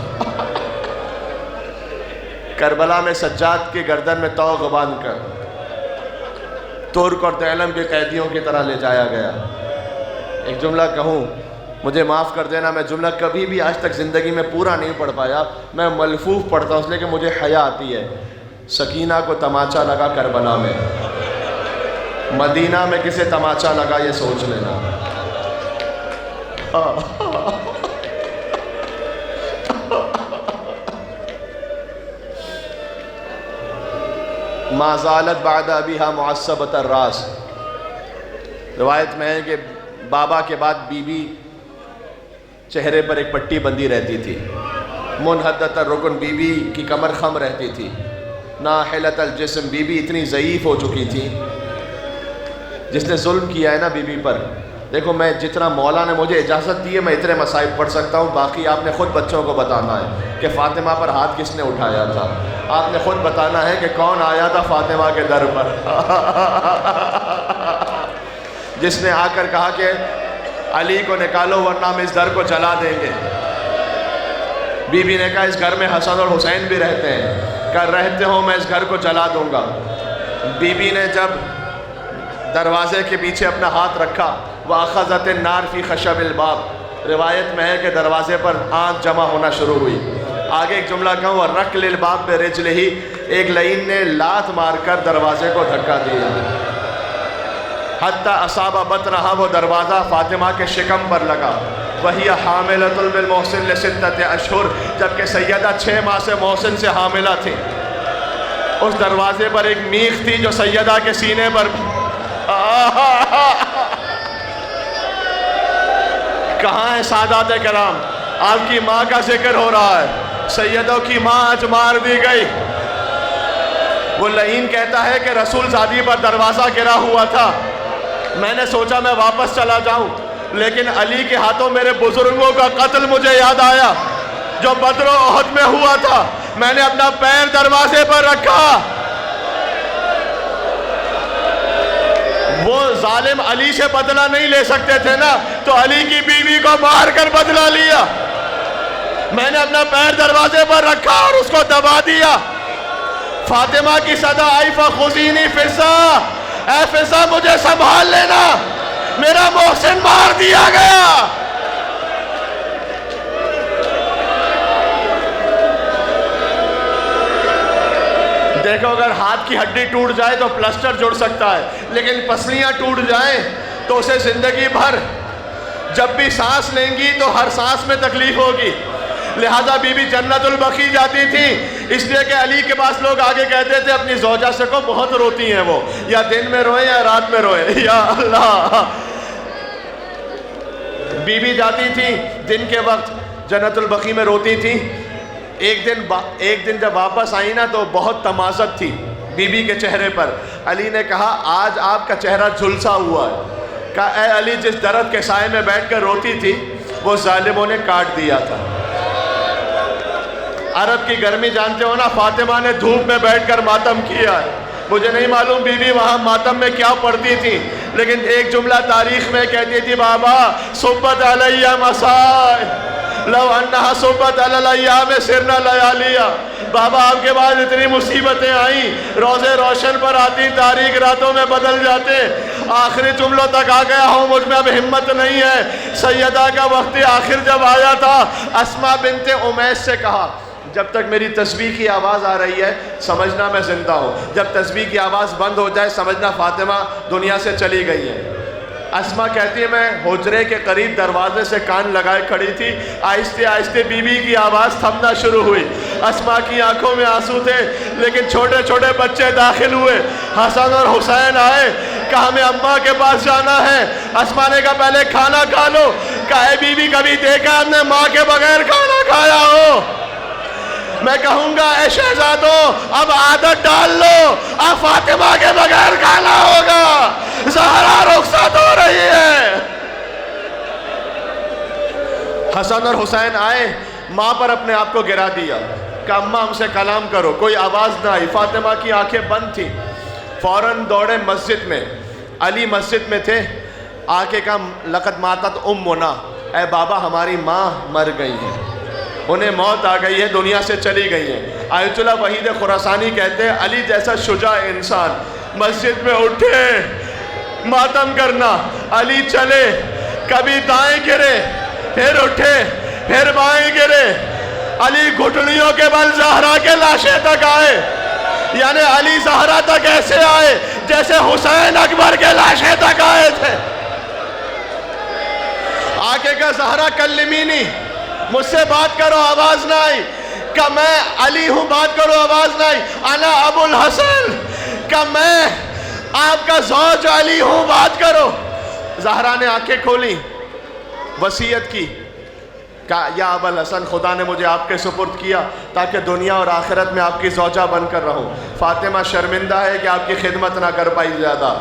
کربلا میں سجاد کی گردن میں توغ باندھ کر ترک اور دیلم کے قیدیوں کی طرح لے جایا گیا۔ ایک جملہ کہوں، مجھے معاف کر دینا، میں جملہ کبھی بھی آج تک زندگی میں پورا نہیں پڑھ پایا، میں ملفوف پڑھتا ہوں اس لیے کہ مجھے حیا آتی ہے۔ سکینہ کو تماچا لگا کربلا میں، مدینہ میں کسے تماچا لگا یہ سوچ لینا۔ ما زالت بعد ابیہا معصبۃ الراس، روایت میں ہے کہ بابا کے بعد بی بی چہرے پر ایک پٹی بندھی رہتی تھی، منحدت الرکن، بی بی کی کمر خم رہتی تھی، ناحلت الجسم، بی بی اتنی ضعیف ہو چکی تھی۔ جس نے ظلم کیا ہے نا بی بی پر، دیکھو میں جتنا مولا نے مجھے اجازت دی ہے میں اتنے مصائب پڑھ سکتا ہوں، باقی آپ نے خود بچوں کو بتانا ہے کہ فاطمہ پر ہاتھ کس نے اٹھایا تھا، آپ نے خود بتانا ہے کہ کون آیا تھا فاطمہ کے در پر جس نے آ کر کہا کہ علی کو نکالو ورنہ ہم اس در کو جلا دیں گے۔ بی بی نے کہا اس گھر میں حسن اور حسین بھی رہتے ہیں، کہ رہتے ہوں میں اس گھر کو جلا دوں گا۔ بی بی نے جب دروازے کے پیچھے اپنا ہاتھ رکھا، وَأَخَذَتِ النَّارِ فِي خَشَبِ الْبَابِ، روایت میں ہے کہ دروازے پر آنچ جمع ہونا شروع ہوئی۔ آگے ایک جملہ کہوں، وَرَّقْلِ الْبَابِ بِرِجْلِهِ، ایک لعین نے لات مار کر دروازے کو دھکا دیا، حتیٰ اصاب بطنہا، وہ دروازہ فاطمہ کے شکم پر لگا، وہی حاملۃ بالمحسن لستۃ اشہر، جبکہ سیدہ 6 ماہ سے محسن سے حاملہ تھی۔ اس دروازے پر ایک میخ تھی جو سیدہ کے سینے پر کہاں ہے سادات کرام؟ آپ کی ماں کا ذکر ہو رہا ہے، سیدوں کی ماں آج مار دی گئی۔ وہ لعین کہتا ہے کہ رسول زادی پر دروازہ گرا ہوا تھا، میں نے سوچا میں واپس چلا جاؤں، لیکن علی کے ہاتھوں میرے بزرگوں کا قتل مجھے یاد آیا جو بدر و احد میں ہوا تھا۔ میں نے اپنا پیر دروازے پر رکھا، وہ ظالم علی سے بدلہ نہیں لے سکتے تھے نا، تو علی کی بیوی کو مار کر بدلہ لیا۔ میں نے اپنا پیر دروازے پر رکھا اور اس کو دبا دیا۔ فاطمہ کی صدا آئی فخذینی فضہ، اے فضہ مجھے سنبھال لینا، میرا محسن مار دیا گیا۔ دیکھو اگر ہاتھ کی ہڈی ٹوٹ جائے تو پلسٹر جڑ سکتا ہے، لیکن پسلیاں ٹوٹ جائیں تو اسے زندگی بھر جب بھی سانس لیں گی تو ہر سانس میں تکلیف ہوگی۔ لہذا بی بی جنت البقیع جاتی تھی، اس لیے کہ علی کے پاس لوگ آگے کہتے تھے اپنی زوجہ سے کو بہت روتی ہیں، وہ یا دن میں روئے یا رات میں روئے، یا اللہ۔ بی بی جاتی تھی دن کے وقت جنت البقیع میں روتی تھی۔ ایک دن جب واپس آئی نا تو بہت تمازت تھی بی بی کے چہرے پر۔ علی نے کہا آج آپ کا چہرہ جھلسا ہوا ہے۔ کہا اے علی، جس درخت کے سائے میں بیٹھ کر روتی تھی وہ ظالموں نے کاٹ دیا تھا۔ عرب کی گرمی جانتے ہو نا، فاطمہ نے دھوپ میں بیٹھ کر ماتم کیا ہے۔ مجھے نہیں معلوم بی بی وہاں ماتم میں کیا پڑھتی تھی، لیکن ایک جملہ تاریخ میں کہتی تھی، بابا صبت علیہ مسائے لو انہا صبت علی الایام سرنا لیالیا۔ بابا آپ کے بعد اتنی مصیبتیں آئیں، روزے روشن پر آتی، تاریک راتوں میں بدل جاتے۔ آخری جملوں تک آ گیا ہوں، مجھ میں اب ہمت نہیں ہے۔ سیدہ کا وقت آخر جب آیا تھا، اسماء بنت امیس سے کہا جب تک میری تسبیح کی آواز آ رہی ہے سمجھنا میں زندہ ہوں، جب تسبیح کی آواز بند ہو جائے سمجھنا فاطمہ دنیا سے چلی گئی ہے۔ اسماء کہتی ہے میں حجرے کے قریب دروازے سے کان لگائے کھڑی تھی، آہستہ آہستہ بی بی کی آواز تھمنا شروع ہوئی۔ اسماء کی آنکھوں میں آنسو تھے، لیکن چھوٹے چھوٹے بچے داخل ہوئے۔ حسن اور حسین آئے، کہا ہمیں اماں کے پاس جانا ہے۔ اسماء نے کہا پہلے کھانا کھا لو۔ کہا اے بی بی کبھی دیکھا ہم نے ماں کے بغیر کھانا کھایا ہو؟ میں کہوں گا اے شہزادوں اب عادت ڈال لو، اب فاطمہ کے بغیر کھانا ہوگا، زہرا رخصت ہو رہی ہے۔ حسن اور حسین آئے، ماں پر اپنے آپ کو گرا دیا، کہ اماں ہم سے کلام کرو، کوئی آواز نہ آئی۔ فاطمہ کی آنکھیں بند تھی، فوراً دوڑے مسجد میں۔ علی مسجد میں تھے، آ کے کہا لقد ماتت امنا، اے بابا ہماری ماں مر گئی ہے، انہیں موت آ گئی ہے، دنیا سے چلی گئی ہے۔ آیت اللہ وحید خراسانی کہتے ہیں علی جیسا شجاع انسان مسجد میں اٹھے ماتم کرنا، علی چلے، کبھی دائیں گرے پھر اٹھے پھر بائیں گرے، علی گھٹنیوں کے بل زہرا کے لاشیں تک آئے۔ یعنی علی زہرا تک ایسے آئے جیسے حسین اکبر کے لاشیں تک آئے تھے۔ آگے کا زہرا کلمینی، مجھ سے بات کرو، آواز نہ آئی۔ کہ میں علی ہوں، بات کرو، آواز نہ آئی۔ انا ابو الحسن، کہ میں آپ کا زوج علی ہوں، بات کرو۔ زہرا نے آنکھیں کھولی، وصیت کی، کہا یا ابو الحسن خدا نے مجھے آپ کے سپرد کیا تاکہ دنیا اور آخرت میں آپ کی زوجہ بن کر رہوں۔ فاطمہ شرمندہ ہے کہ آپ کی خدمت نہ کر پائی زیادہ،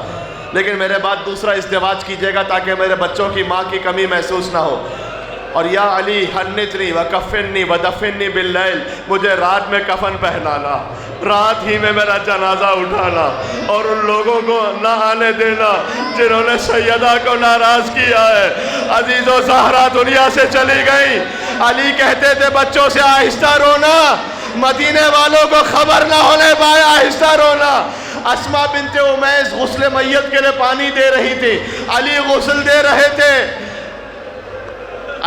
لیکن میرے بعد دوسرا ازدواج کیجیے گا تاکہ میرے بچوں کی ماں کی کمی محسوس نہ ہو۔ اور یا علی حنتنی وکفنی ودفنی باللیل، مجھے رات میں کفن پہنانا، رات ہی میں میرا جنازہ اٹھانا، اور ان لوگوں کو نہ آنے دینا جنہوں نے سیدہ کو ناراض کیا ہے۔ عزیزو زہرا دنیا سے چلی گئی۔ علی کہتے تھے بچوں سے آہستہ رونا، مدینے والوں کو خبر نہ ہونے پائے آہستہ رونا۔ اسماء بنت امیس غسل میت کے لیے پانی دے رہی تھی، علی غسل دے رہے تھے۔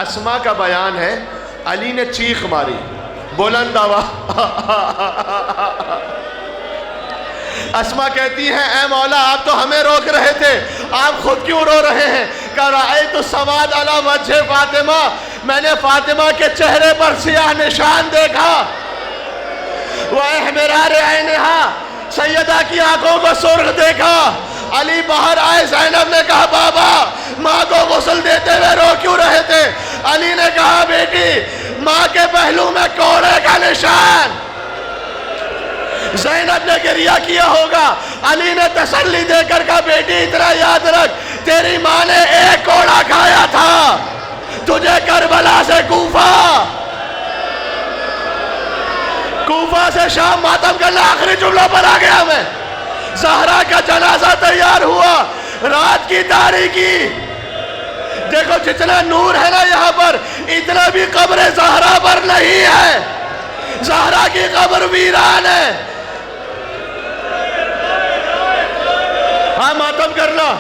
اسماء کا بیان ہے علی نے چیخ ماری بلند آواز۔ اسماء کہتی ہیں اے مولا آپ تو ہمیں روک رہے تھے، آپ خود کیوں رو رہے ہیں؟ رأیت السواد علی وجہ فاطمہ، میں نے فاطمہ کے چہرے پر سیاہ نشان دیکھا، وَإِحْمِرَارِ عَيْنِهَا، سیدہ کی آنکھوں کو سرخ دیکھا۔ علی باہر آئے، زینب نے کہا بابا ماں کو غسل دیتے ہوئے رو کیوں رہے تھے؟ علی نے کہا بیٹی ماں کے پہلو میں کوڑے کا نشان۔ زینب نے گریہ کیا ہوگا، علی نے تسلی دے کر کہا بیٹی اتنا یاد رکھ تیری ماں نے ایک کوڑا کھایا تھا، تجھے کربلا سے کوفہ سے شام ماتم کرنا۔ آخری جملہ پر آ گیا میں۔ زہرا کا جنازہ تیار ہوا، رات کی تاریکی، دیکھو جتنا نور ہے نا یہاں پر اتنا بھی قبر زہرا پر نہیں ہے، زہرا کی قبر ویران ہے۔ ہاں ماتم کرنا،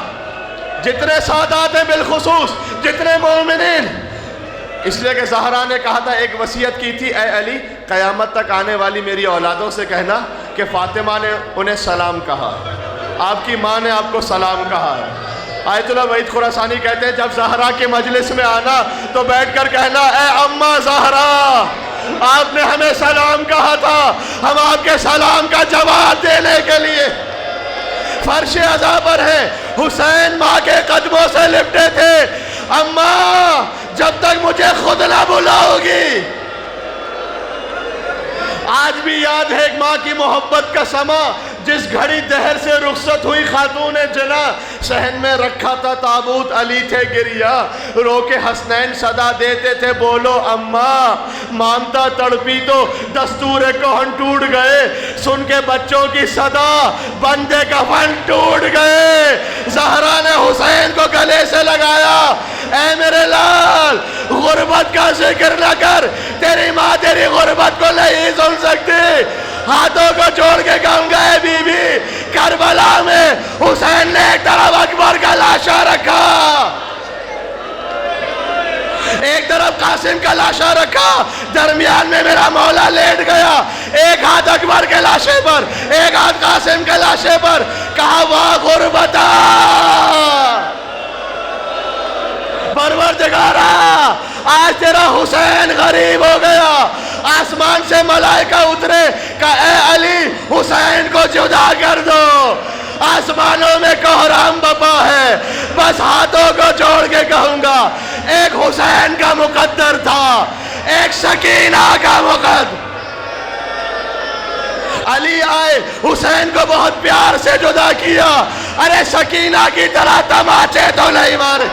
جتنے سادات ہیں بالخصوص جتنے مومنین، اس لیے کہ زہرا نے کہا تھا، ایک وصیت کی تھی، اے علی قیامت تک آنے والی میری اولادوں سے کہنا کہ فاطمہ نے انہیں سلام کہا، آپ کی ماں نے آپ کو سلام کہا ہے۔ آیت اللہ وحید خراسانی کہتے ہیں جب زہرا کے مجلس میں آنا تو بیٹھ کر کہنا اے اماں زہرا آپ نے ہمیں سلام کہا تھا، ہم آپ کے سلام کا جواب دینے کے لیے فرش عزا پر ہیں۔ حسین ماں کے قدموں سے لپٹے تھے، اماں جب تک مجھے خود نہ بلاؤ گی۔ آج بھی یاد ہے ایک ماں کی محبت کا سما، جس گھڑی دہر سے رخصت ہوئی خاتون جنا، صحن میں رکھا تھا تابوت، علی تھے گریا، رو کے حسنین صدا دیتے تھے بولو اماں، مامتا تڑپی تو دستور کہن ٹوٹ گئے، سن کے بچوں کی صدا بندے کفن ٹوٹ گئے۔ زہرا نے حسین کو گلے سے لگایا، اے میرے لال غربت کا ذکر نہ کر، تیری ماں تیری غربت کو نہیں سن سکتی۔ ہاتھوں کو جوڑ کے کہوں گا اے بی بی، کربلا میں حسین نے ایک طرف اکبر کا لاشا رکھا، ایک طرف قاسم کا لاشا رکھا، درمیان میں میرا مولا لیٹ گیا، ایک ہاتھ اکبر کے لاشے پر ایک ہاتھ قاسم کے لاشے پر، کہا واہ غربتا پروردگارا آج تیرا حسین غریب ہو گیا۔ آسمان سے ملائکہ اترے، کہا اے علی حسین کو جدا کر دو، آسمانوں میں کوہرام بپا ہے۔ بس ہاتھوں کو جوڑ کے کہوں گا ایک حسین کا مقدر تھا، ایک سکینہ کا مقدر۔ علی آئے حسین کو بہت پیار سے جدا کیا، ارے سکینہ کی طرح تماچے تو نہیں مارے۔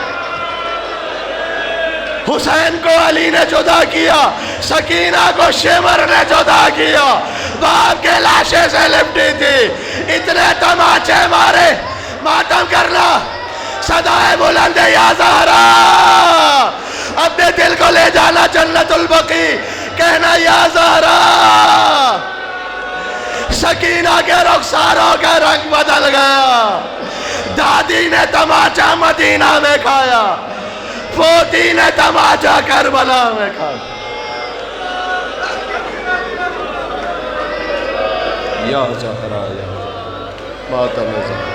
حسین کو علی نے جدا کیا، سکینہ کو شمر نے جدا کیا، باپ کے لاشے سے لپٹی تھی، اتنے تماچے مارے۔ ماتم کرنا، صدائے بلند یا زہرا، اپنے دل کو لے جانا جنت البقیع، کہنا یا زہرا۔ سکینہ کے رخساروں کا رنگ بدل گیا، دادی نے تماچا مدینہ میں کھایا، پوتی نے تماچا کربلا میں کھایا۔ یا زہرا یا ماتم زہرا۔